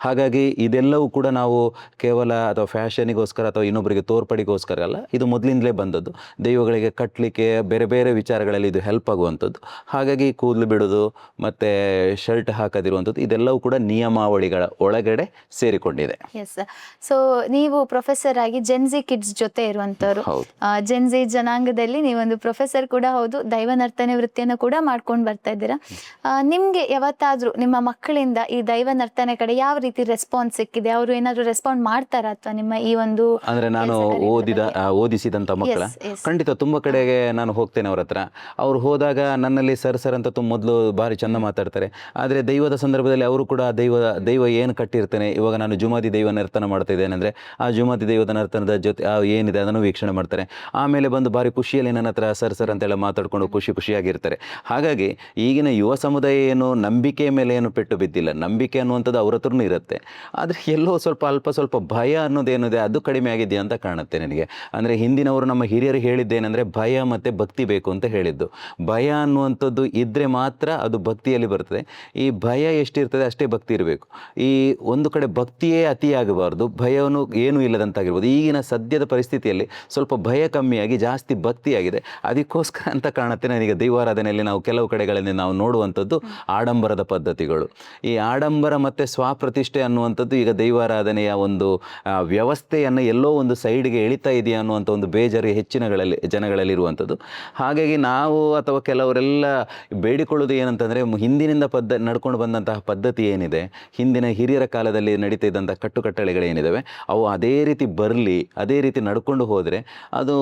ಹಾಗಾಗಿ ಇದೆಲ್ಲವೂ ಕೂಡ ನಾವು ಕೇವಲ ಅಥವಾ ಫ್ಯಾಷನಿಗೋಸ್ಕರ ಅಥವಾ ಇನ್ನೊಬ್ಬರಿಗೆ ತೋರ್ಪಡಿಗೋಸ್ಕರ ಅಲ್ಲ, ಇದು ಮೊದಲಿಂದಲೇ ಬಂದದ್ದು. ದೈವಗಳಿಗೆ ಕಟ್ಟಲಿಕ್ಕೆ ಬೇರೆ ಬೇರೆ ವಿಚಾರಗಳಲ್ಲಿ ಇದು ಹೆಲ್ಪ್ ಆಗುವಂಥದ್ದು. ಹಾಗಾಗಿ ಕೂದಲು ಬಿಡೋದು ಮತ್ತು ಶರ್ಟ್ ಹಾಕದಿರುವಂಥದ್ದು ಇದೆಲ್ಲವೂ ಕೂಡ ನಿಯಮಾವಳಿಗಳ ಒಳಗಡೆ ಸೇರಿಕೊಂಡಿದೆ. ಎಸ್, ಸೊ ನೀವು ಪ್ರೊಫೆಸರ್ ಆಗಿ ಜೆನ್ಜಿ ಕಿಡ್ಸ್ ಜೊತೆ ಇರುವಂಥವ್ರು. ಜೆನ್ಜಿ ಜನಾಂಗದಲ್ಲಿ ನೀವೊಂದು ಪ್ರೊಫೆಸರ್ ಕೂಡ ಹೌದು, ದೈವ ನರ್ತನೆ ವೃತ್ತಿಯನ್ನು ಕೂಡ ಮಾಡ್ಕೊಂಡು ಬರ್ತಾ ಇದ್ದೀರಾ. ನಿಮಗೆ ಯಾವತ್ತಾದರೂ ನಿಮ್ಮ ಮಕ್ಕಳಿಂದ ಈ ದೈವ ನರ್ತನೆ ಕಡೆ ಯಾವ ರೀತಿ ರೆಸ್ಪಾನ್ಸ್ ಸಿಕ್ಕಿದೆ? ಅವರು ಏನಾದರೂ ರೆಸ್ಪಾಂಡ್ ಮಾಡ್ತಾರಾ ಅಥವಾ ನಿಮ್ಮ ಈ ಒಂದು ಅಂದರೆ ನಾನು ಓದಿಸಿದಂಥ ಮಕ್ಕಳ ಖಂಡಿತ ತುಂಬ ಕಡೆಗೆ ನಾನು ಹೋಗ್ತೇನೆ ಅವ್ರ ಹತ್ರ. ಅವ್ರು ಹೋದಾಗ ನನ್ನಲ್ಲಿ ಸರ್ ಅಂತ ಮೊದಲು ಭಾರಿ ಚೆಂದ ಮಾತಾಡ್ತಾರೆ. ಆದರೆ ದೈವದ ಸಂದರ್ಭದಲ್ಲಿ ಅವರು ಕೂಡ ದೈವ ಏನು ಕಟ್ಟಿರ್ತೇನೆ, ಇವಾಗ ನಾನು ಜುಮಾದಿ ದೈವ ನರ್ತನ ಮಾಡ್ತಾ ಇದ್ದೇನೆ ಅಂದರೆ ಆ ಜುಮಾದಿ ದೈವದ ನರ್ತನದ ಜೊತೆ ಏನಿದೆ ಅದನ್ನು ವೀಕ್ಷಣೆ ಮಾಡ್ತಾರೆ. ಆಮೇಲೆ ಬಂದು ಭಾರಿ ಖುಷಿಯಲ್ಲಿ ನನ್ನ ಹತ್ರ ಸರ್ ಅಂತೆಲ್ಲ ಮಾತಾಡ್ಕೊಂಡು ಖುಷಿಯಾಗಿರ್ತಾರೆ. ಹಾಗಾಗಿ ಈಗಿನ ಯುವ ಸಮುದಾಯ ಏನು ನಂಬಿಕೆ ಮೇಲೆ ಏನು ಪೆಟ್ಟು ಬಿದ್ದಿಲ್ಲ, ನಂಬಿಕೆ ಅನ್ನುವಂಥದ್ದು ಅವ್ರ ಹತ್ರನೂ ಇರುತ್ತೆ. ಆದರೆ ಎಲ್ಲೋ ಸ್ವಲ್ಪ ಭಯ ಅನ್ನೋದೇನಿದೆ ಅದು ಕಡಿಮೆ ಆಗಿದೆಯಾ ಅಂತ ಕಾಣುತ್ತೆ ನನಗೆ. ಅಂದರೆ ಹಿಂದಿನವರು ನಮ್ಮ ಹಿರಿಯರು ಹೇಳಿದ್ದೇನೆಂದರೆ ಭಯ ಮತ್ತು ಭಕ್ತಿ ಬೇಕು ಅಂತ ಹೇಳಿದ್ದು. ಭಯ ಅನ್ನುವಂಥದ್ದು ಇದ್ದರೆ ಮಾತ್ರ ಅದು ಭಕ್ತಿಯಲ್ಲಿ ಬರ್ತದೆ. ಈ ಭಯ ಎಷ್ಟಿರ್ತದೆ ಅಷ್ಟೇ ಭಕ್ತಿ ಇರಬೇಕು. ಈ ಒಂದು ಕಡೆ ಭಕ್ತಿಯೇ ಅತಿಯಾಗಬಾರ್ದು, ಭಯವನ್ನು ಏನೂ ಇಲ್ಲದಂತಾಗಿರ್ಬೋದು. ಈಗಿನ ಸದ್ಯದ ಪರಿಸ್ಥಿತಿಯಲ್ಲಿ ಸ್ವಲ್ಪ ಭಯ ಕಮ್ಮಿಯಾಗಿ ಜಾಸ್ತಿ ಭಕ್ತಿಯಾಗಿದೆ. ಅದಕ್ಕೋಸ್ಕರ ಅಂತ ಕಾಣುತ್ತೆ ನನಗೆ ದೈವಾರಾಧನೆಯಲ್ಲಿ ನಾವು ಕೆಲವು ಕಡೆಗಳಲ್ಲಿ ನಾವು ನೋಡುವಂಥದ್ದು ಆಡಂಬರದ ಪದ್ಧತಿಗಳು. ಈ ಆಡಂಬರ ಮತ್ತು ಸ್ವಪ್ರತಿಷ್ಠೆ ಅನ್ನುವಂಥದ್ದು ಈಗ ದೈವಾರಾಧನೆಯ ಒಂದು ವ್ಯವಸ್ಥೆಯನ್ನು ಎಲ್ಲೋ ಒಂದು ಸೈಡ್ಗೆ ಎಳಿತಾ ಇದೆಯಾ ಅನ್ನುವಂಥ ಒಂದು ಬೇಜಾರು ಹೆಚ್ಚಿನ ಜನಗಳಲ್ಲಿ ಇರುವಂಥದ್ದು. ಹಾಗಾಗಿ ನಾವು ಅಥವಾ ಕೆಲವರೆಲ್ಲ ಬೇಡಿಕೊಳ್ಳೋದು ಏನಂತಂದರೆ ಹಿಂದಿನಿಂದ ನಡ್ಕೊಂಡು ಬಂದಂತಹ ಪದ್ಧತಿ ಏನಿದೆ, ಹಿಂದಿನ ಹಿರಿಯರ ಕಾಲದಲ್ಲಿ ನಡೀತಾ ಇದ್ದಂಥ ಕಟ್ಟುಕಟ್ಟಳೆಗಳೇನಿದ್ದಾವೆ ಅವು ಅದೇ ರೀತಿ ಬರಲಿ, ಅದೇ ರೀತಿ ನಡ್ಕೊಂಡು ಹೋದರೆ ಅದು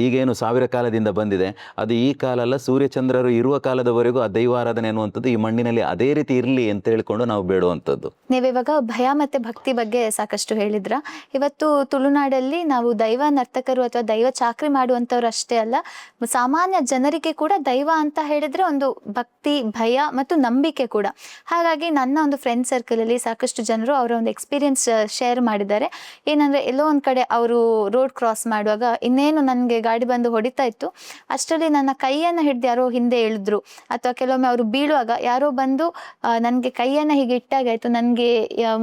ಈಗೇನು 1000 ಕಾಲದಿಂದ ಬಂದಿದೆ ಅದು ಈ ಕಾಲ ಅಲ್ಲ, ಸೂರ್ಯಚಂದ್ರರು ಇರುವ ಕಾಲದವರೆಗೂ ಆ ದೈವಾರಾಧನೆ ಅನ್ನುವಂಥದ್ದು ಈ ಮಣ್ಣಿನಲ್ಲಿ ಅದೇ ರೀತಿ ಇರಲಿ ಅಂತ ಹೇಳ್ಕೊಂಡು ನಾವು ಬೇಡುವಂಥದ್ದು. ನೀವಿವಾಗ ಭಯ ಮತ್ತು ಭಕ್ತಿ ಬಗ್ಗೆ ಸಾಕಷ್ಟು ಹೇಳಿದ್ರ. ಇವತ್ತು ತುಳುನಾಡಲ್ಲಿ ನಾವು ದೈವ ನರ್ತಕರು ಅಥವಾ ದೈವ ಚಾಕ್ರಿ ಮಾಡುವಂಥವ್ರು ಅಷ್ಟೇ ಅಲ್ಲ, ಸಾಮಾನ್ಯ ಜನರಿಗೆ ಕೂಡ ದೈವ ಅಂತ ಹೇಳಿದ್ರೆ ಒಂದು ಭಕ್ತಿ, ಭಯ ಮತ್ತು ನಂಬಿಕೆ ಕೂಡ. ಹಾಗಾಗಿ ನನ್ನ ಒಂದು ಫ್ರೆಂಡ್ ಸರ್ಕಲಲ್ಲಿ ಸಾಕಷ್ಟು ಜನರು ಅವರ ಒಂದು ಎಕ್ಸ್ಪೀರಿಯನ್ಸ್ ಶೇರ್ ಮಾಡಿದ್ದಾರೆ. ಏನಂದರೆ ಎಲ್ಲೋ ಒಂದು ಕಡೆ ಅವರು ರೋಡ್ ಕ್ರಾಸ್ ಮಾಡುವಾಗ ಇನ್ನೇನು ನನಗೆ ಗಾಡಿ ಬಂದು ಹೊಡಿತಾ ಇತ್ತು, ಅಷ್ಟರಲ್ಲಿ ನನ್ನ ಕೈಯನ್ನು ಹಿಡಿದು ಯಾರೋ ಹಿಂದೆ ಎಳೆದ್ರು, ಅಥವಾ ಕೆಲವೊಮ್ಮೆ ಅವರು ಬೀಳುವಾಗ ಯಾರೋ ಬಂದು ನನಗೆ ಕೈಯನ್ನು ಹೀಗೆ ಇಟ್ಟಾಗಾಯಿತು, ನನಗೆ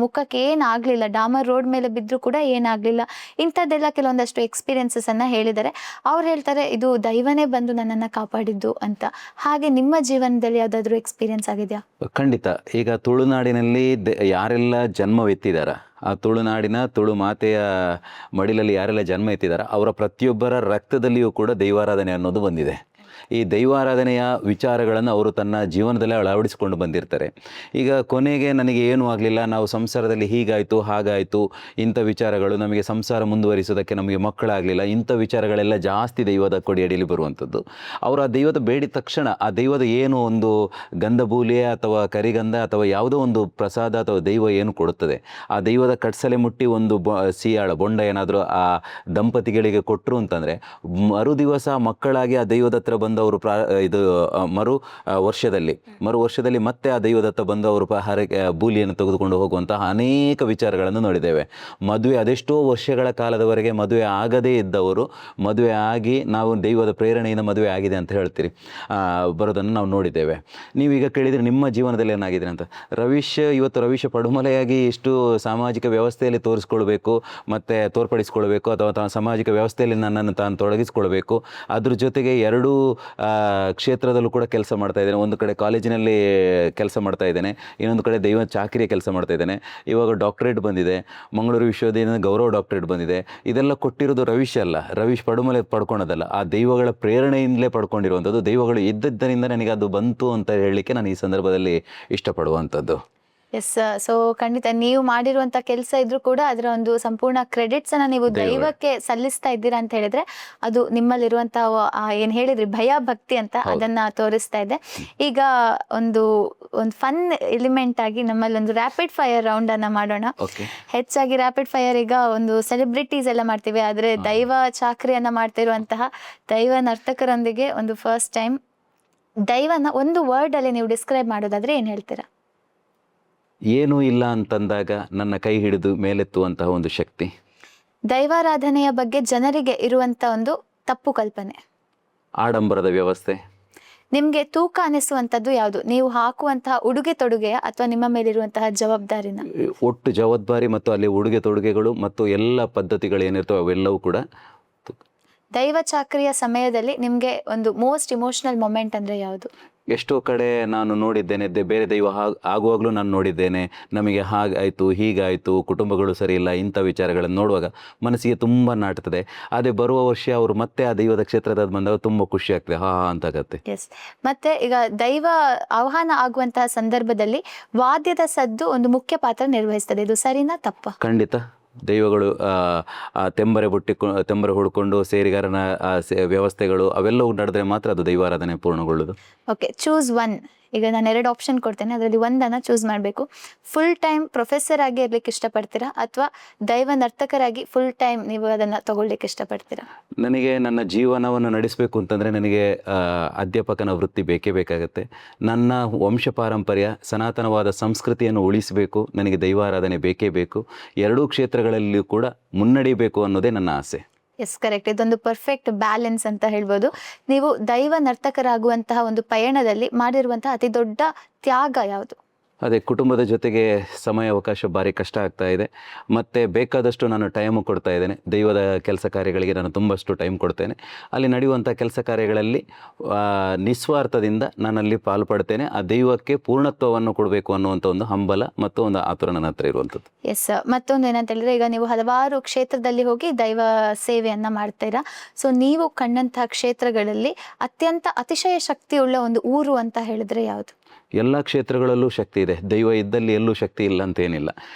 ಮುಖಕ್ಕೆ ಏನಾಗಲಿಲ್ಲ, ಡಾಮರ್ ರೋಡ್ ಮೇಲೆ ಬಿದ್ದರೂ ಕೂಡ ಏನಾಗಲಿಲ್ಲ. ಇಂಥದ್ದೆಲ್ಲ ಕೆಲವೊಂದಷ್ಟು ಎಕ್ಸ್ಪೀರಿಯನ್ಸನ್ನು ಹೇಳಿದ್ದಾರೆ. ಅವ್ರು ಹೇಳ್ತಾರೆ ಇದು ದೈವನೇ ಬಂದು ನನ್ನನ್ನು ಕಾಪಾಡಿದ್ದು ಅಂತ. ಹಾಗೆ ನಿಮ್ಮ ಜೀವನದಲ್ಲಿ ಯಾವುದಾದ್ರೂ ಎಕ್ಸ್ಪೀರಿಯನ್ಸ್ ಆಗಿದೆಯಾ? ಖಂಡಿತ. ಈಗ ತುಳುನಾಡಿನಲ್ಲಿ ಯಾರೆಲ್ಲ ಜನ್ಮವೆತ್ತಿದಾರ, ಆ ತುಳುನಾಡಿನ ತುಳು ಮಾತೆಯ ಮಡಿಲಲ್ಲಿ ಯಾರೆಲ್ಲ ಜನ್ಮ ಎತ್ತಿದಾರ ಅವರ ಪ್ರತಿಯೊಬ್ಬರ ರಕ್ತದಲ್ಲಿಯೂ ಕೂಡ ದೈವಾರಾಧನೆ ಅನ್ನೋದು ಬಂದಿದೆ. ಈ ದೈವಾರಾಧನೆಯ ವಿಚಾರಗಳನ್ನು ಅವರು ತನ್ನ ಜೀವನದಲ್ಲೇ ಅಳವಡಿಸಿಕೊಂಡು ಬಂದಿರ್ತಾರೆ. ಈಗ ಕೊನೆಗೆ ನನಗೆ ಏನೂ ಆಗಲಿಲ್ಲ, ನಾವು ಸಂಸಾರದಲ್ಲಿ ಹೀಗಾಯಿತು ಹಾಗಾಯಿತು, ಇಂಥ ವಿಚಾರಗಳು, ನಮಗೆ ಸಂಸಾರ ಮುಂದುವರಿಸೋದಕ್ಕೆ ನಮಗೆ ಮಕ್ಕಳಾಗಲಿಲ್ಲ, ಇಂಥ ವಿಚಾರಗಳೆಲ್ಲ ಜಾಸ್ತಿ ದೈವದ ಕೊಡಿಯಡಿಯಲ್ಲಿ ಬರುವಂಥದ್ದು. ಅವರು ಆ ದೈವದ ಬೇಡಿದ ತಕ್ಷಣ ಆ ದೈವದ ಏನು ಒಂದು ಗಂಧಬೂಲೆ ಅಥವಾ ಕರಿಗಂಧ ಅಥವಾ ಯಾವುದೋ ಒಂದು ಪ್ರಸಾದ ಅಥವಾ ದೈವ ಏನು ಕೊಡುತ್ತದೆ, ಆ ದೈವದ ಕಟ್ಸಲೆ ಮುಟ್ಟಿ ಒಂದು ಸಿಯಾಳ ಬೊಂಡ ಏನಾದರೂ ಆ ದಂಪತಿಗಳಿಗೆ ಕೊಟ್ಟರು ಅಂತಂದರೆ ಮರು ದಿವಸ ಮಕ್ಕಳಾಗಿ ಆ ದೈವದ ಹತ್ರ ಬಂದು ಅವರು ಮರು ವರ್ಷದಲ್ಲಿ ಮತ್ತೆ ಆ ದೈವದತ್ತ ಬಂದು ಅವರು ಬೂಲಿಯನ್ನು ತೆಗೆದುಕೊಂಡು ಹೋಗುವಂತಹ ಅನೇಕ ವಿಚಾರಗಳನ್ನು ನೋಡಿದ್ದೇವೆ. ಮದುವೆ ಅದೆಷ್ಟೋ ವರ್ಷಗಳ ಕಾಲದವರೆಗೆ ಮದುವೆ ಆಗದೇ ಇದ್ದವರು ಮದುವೆ ಆಗಿ ನಾವು ದೈವದ ಪ್ರೇರಣೆಯಿಂದ ಮದುವೆ ಆಗಿದೆ ಅಂತ ಹೇಳ್ತೀರಿ ಬರೋದನ್ನು ನಾವು ನೋಡಿದ್ದೇವೆ. ನೀವೀಗ ಕೇಳಿದರೆ ನಿಮ್ಮ ಜೀವನದಲ್ಲಿ ಏನಾಗಿದೆ ಅಂತ. ಇವತ್ತು ರವೀಶ್ ಪಡುಮಲೆಯಾಗಿ ಇಷ್ಟು ಸಾಮಾಜಿಕ ವ್ಯವಸ್ಥೆಯಲ್ಲಿ ತೋರಿಸ್ಕೊಳ್ಬೇಕು ಮತ್ತು ತೋರ್ಪಡಿಸ್ಕೊಳ್ಬೇಕು, ಅಥವಾ ಸಾಮಾಜಿಕ ವ್ಯವಸ್ಥೆಯಲ್ಲಿ ನನ್ನನ್ನು ತಾನು ತೊಡಗಿಸ್ಕೊಳ್ಬೇಕು. ಅದ್ರ ಜೊತೆಗೆ ಎರಡೂ ಕ್ಷೇತ್ರದಲ್ಲೂ ಕೂಡ ಕೆಲಸ ಮಾಡ್ತಾ ಇದ್ದೇನೆ. ಒಂದು ಕಡೆ ಕಾಲೇಜಿನಲ್ಲಿ ಕೆಲಸ ಮಾಡ್ತಾ ಇದ್ದೇನೆ, ಇನ್ನೊಂದು ಕಡೆ ದೈವ ಚಾಕರಿಯ ಕೆಲಸ ಮಾಡ್ತಾ ಇದ್ದೇನೆ. ಇವಾಗ ಡಾಕ್ಟರೇಟ್ ಬಂದಿದೆ, ಮಂಗಳೂರು ವಿಶ್ವವಿದ್ಯಾಲಯದಿಂದ ಗೌರವ ಡಾಕ್ಟರೇಟ್ ಬಂದಿದೆ. ಇದೆಲ್ಲ ಕೊಟ್ಟಿರೋದು ರವೀಶ್ ಅಲ್ಲ, ರವೀಶ್ ಪಡುಮಲೆ ಪಡ್ಕೊಳೋದಲ್ಲ, ಆ ದೈವಗಳ ಪ್ರೇರಣೆಯಿಂದಲೇ ಪಡ್ಕೊಂಡಿರುವಂಥದ್ದು. ದೈವಗಳು ಇದ್ದದ್ದರಿಂದ ನನಗೆ ಅದು ಬಂತು ಅಂತ ಹೇಳಲಿಕ್ಕೆ ನಾನು ಈ ಸಂದರ್ಭದಲ್ಲಿ ಇಷ್ಟಪಡುವಂಥದ್ದು. ಎಸ್. ಸೊ ಖಂಡಿತ ನೀವು ಮಾಡಿರುವಂಥ ಕೆಲಸ ಇದ್ರೂ ಕೂಡ ಅದರ ಒಂದು ಸಂಪೂರ್ಣ ಕ್ರೆಡಿಟ್ಸನ್ನು ನೀವು ದೈವಕ್ಕೆ ಸಲ್ಲಿಸ್ತಾ ಇದ್ದೀರಾ ಅಂತ ಹೇಳಿದ್ರೆ ಅದು ನಿಮ್ಮಲ್ಲಿರುವಂಥ ಏನು ಹೇಳಿದ್ರಿ ಭಯ ಭಕ್ತಿ ಅಂತ ಅದನ್ನು ತೋರಿಸ್ತಾ ಇದೆ. ಈಗ ಒಂದು ಫನ್ ಎಲಿಮೆಂಟ್ ಆಗಿ ನಮ್ಮಲ್ಲಿ ಒಂದು ರ್ಯಾಪಿಡ್ ಫೈರ್ ರೌಂಡನ್ನು ಮಾಡೋಣ. ಹೆಚ್ಚಾಗಿ ರ್ಯಾಪಿಡ್ ಫೈರ್ ಈಗ ಒಂದು ಸೆಲೆಬ್ರಿಟೀಸ್ ಎಲ್ಲ ಮಾಡ್ತೀವಿ, ಆದರೆ ದೈವ ಚಾಕ್ರಿಯನ್ನು ಮಾಡ್ತಿರುವಂತಹ ದೈವ ನರ್ತಕರೊಂದಿಗೆ ಒಂದು ಫಸ್ಟ್ ಟೈಮ್ ದೈವನ ಒಂದು ವರ್ಡಲ್ಲಿ ನೀವು ಡಿಸ್ಕ್ರೈಬ್ ಮಾಡೋದಾದರೆ ಏನು ಹೇಳ್ತೀರಾ? ಏನೂ ಇಲ್ಲ ಅಂತಂದಾಗ ನನ್ನ ಕೈ ಹಿಡಿದು ಮೇಲೆತ್ತುವಂತಹ ಒಂದು ಶಕ್ತಿ. ದೈವಾರಾಧನೆಯ ಬಗ್ಗೆ ಜನರಿಗೆ ಇರುವಂಥ ಒಂದು ತಪ್ಪು ಕಲ್ಪನೆ. ಆಡಂಬರದ ವ್ಯವಸ್ಥೆ. ನಿಮಗೆ ತೂಕ ಅನಿಸುವಂಥದ್ದು ಯಾವುದು? ನೀವು ಹಾಕುವಂತಹ ಉಡುಗೆ ತೊಡುಗೆಯ ಅಥವಾ ನಿಮ್ಮ ಮೇಲಿರುವಂತಹ ಜವಾಬ್ದಾರಿನ? ಒಟ್ಟು ಜವಾಬ್ದಾರಿ ಮತ್ತು ಅಲ್ಲಿ ಉಡುಗೆ ತೊಡುಗೆಗಳು ಮತ್ತು ಎಲ್ಲ ಪದ್ಧತಿಗಳು ಏನಿರ್ತವೆ ಅವೆಲ್ಲವೂ ಕೂಡ. ದೈವ ಚಾಕ್ರಿಯ ಸಮಯದಲ್ಲಿ ನಿಮಗೆ ಒಂದು ಮೋಸ್ಟ್ ಇಮೋಷನಲ್ ಮೊಮೆಂಟ್ ಅಂದರೆ ಯಾವುದು? ಎಷ್ಟೋ ಕಡೆ ನಾನು ನೋಡಿದ್ದೇನೆ, ಬೇರೆ ದೈವ ಆಗುವಾಗಲೂ ನಾನು ನೋಡಿದ್ದೇನೆ, ನಮಗೆ ಹಾಗಾಯಿತು ಹೀಗಾಯಿತು, ಕುಟುಂಬಗಳು ಸರಿ ಇಲ್ಲ, ಇಂಥ ವಿಚಾರಗಳನ್ನು ನೋಡುವಾಗ ಮನಸ್ಸಿಗೆ ತುಂಬ ನಾಟ್ತದೆ. ಅದೇ ಬರುವ ವರ್ಷ ಅವರು ಮತ್ತೆ ಆ ದೈವದ ಕ್ಷೇತ್ರದ ಬಂದಾಗ ತುಂಬ ಖುಷಿ ಆಗ್ತದೆ, ಅಂತಾಗತ್ತೆ. ಎಸ್. ಮತ್ತೆ ಈಗ ದೈವ ಆಹ್ವಾನ ಆಗುವಂತಹ ಸಂದರ್ಭದಲ್ಲಿ ವಾದ್ಯದ ಸದ್ದು ಒಂದು ಮುಖ್ಯ ಪಾತ್ರ ನಿರ್ವಹಿಸ್ತದೆ, ಇದು ಸರಿನಾ ತಪ್ಪಾ? ಖಂಡಿತ. ದೈವಗಳು ತೆಂಬರೆ ಹುಡ್ಕೊಂಡು ಸೇರಿಗಾರನ ವ್ಯವಸ್ಥೆಗಳು ಅವೆಲ್ಲವೂ ನಡೆದ್ರೆ ಮಾತ್ರ ಅದು ದೈವಾರಾಧನೆ ಪೂರ್ಣಗೊಳ್ಳುವುದು. Okay, choose one. ಈಗ ನಾನು 2 ಆಪ್ಷನ್ ಕೊಡ್ತೇನೆ, ಅದರಲ್ಲಿ ಒಂದನ್ನು ಚೂಸ್ ಮಾಡಬೇಕು. ಫುಲ್ ಟೈಮ್ ಪ್ರೊಫೆಸರ್ ಆಗಿ ಇರ್ಲಿಕ್ಕೆ ಇಷ್ಟಪಡ್ತೀರಾ ಅಥವಾ ದೈವ ನರ್ತಕರಾಗಿ ಫುಲ್ ಟೈಮ್ ನೀವು ಅದನ್ನು ತಗೊಳ್ಳಿಕ್ಕೆ ಇಷ್ಟಪಡ್ತೀರಾ? ನನಗೆ ನನ್ನ ಜೀವನವನ್ನು ನಡೆಸಬೇಕು ಅಂತಂದರೆ ನನಗೆ ಅಧ್ಯಾಪಕನ ವೃತ್ತಿ ಬೇಕೇ ಬೇಕಾಗುತ್ತೆ. ನನ್ನ ವಂಶ ಪಾರಂಪರ್ಯ ಸನಾತನವಾದ ಸಂಸ್ಕೃತಿಯನ್ನು ಉಳಿಸಬೇಕು, ನನಗೆ ದೈವಾರಾಧನೆ ಬೇಕೇ ಬೇಕು. ಎರಡೂ ಕ್ಷೇತ್ರಗಳಲ್ಲಿಯೂ ಕೂಡ ಮುನ್ನಡೆಯಬೇಕು ಅನ್ನೋದೇ ನನ್ನ ಆಸೆ. Yes, correct. ಇದೊಂದು ಪರ್ಫೆಕ್ಟ್ ಬ್ಯಾಲೆನ್ಸ್ ಅಂತ ಹೇಳ್ಬೋದು. ನೀವು ದೈವ ನರ್ತಕರಾಗುವಂತಹ ಒಂದು ಪಯಣದಲ್ಲಿ ಮಾಡಿರುವಂತಹ ಅತಿ ದೊಡ್ಡ ತ್ಯಾಗ ಯಾವುದು? ಅದೇ ಕುಟುಂಬದ ಜೊತೆಗೆ ಸಮಯ ಅವಕಾಶ ಭಾರಿ ಕಷ್ಟ ಆಗ್ತಾ ಇದೆ. ಮತ್ತು ಬೇಕಾದಷ್ಟು ನಾನು ಟೈಮು ಕೊಡ್ತಾ ಇದ್ದೇನೆ. ದೈವದ ಕೆಲಸ ಕಾರ್ಯಗಳಿಗೆ ನಾನು ತುಂಬಷ್ಟು ಟೈಮ್ ಕೊಡ್ತೇನೆ. ಅಲ್ಲಿ ನಡೆಯುವಂಥ ಕೆಲಸ ಕಾರ್ಯಗಳಲ್ಲಿ ನಿಸ್ವಾರ್ಥದಿಂದ ನಾನಲ್ಲಿ ಪಾಲ್ಪಡ್ತೇನೆ. ಆ ದೈವಕ್ಕೆ ಪೂರ್ಣತ್ವವನ್ನು ಕೊಡಬೇಕು ಅನ್ನುವಂಥ ಒಂದು ಹಂಬಲ ಮತ್ತು ಒಂದು ಆತುರ ನನ್ನ ಹತ್ರ ಇರುವಂಥದ್ದು. ಎಸ್, ಮತ್ತೊಂದು ಏನಂತ ಹೇಳಿದ್ರೆ, ಈಗ ನೀವು ಹಲವಾರು ಕ್ಷೇತ್ರದಲ್ಲಿ ಹೋಗಿ ದೈವ ಸೇವೆಯನ್ನ ಮಾಡ್ತೀರಾ. ಸೊ ನೀವು ಕಂಡಂತಹ ಕ್ಷೇತ್ರಗಳಲ್ಲಿ ಅತ್ಯಂತ ಅತಿಶಯ ಶಕ್ತಿಯುಳ್ಳ ಒಂದು ಊರು ಅಂತ ಹೇಳಿದ್ರೆ ಯಾವುದು? ಎಲ್ಲ ಕ್ಷೇತ್ರಗಳಲ್ಲೂ ಶಕ್ತಿ ಇದೆ. ದೈವ ಇದ್ದಲ್ಲಿ ಎಲ್ಲೂ ಶಕ್ತಿ ಇಲ್ಲ ಅಂತೇನಿಲ್ಲ.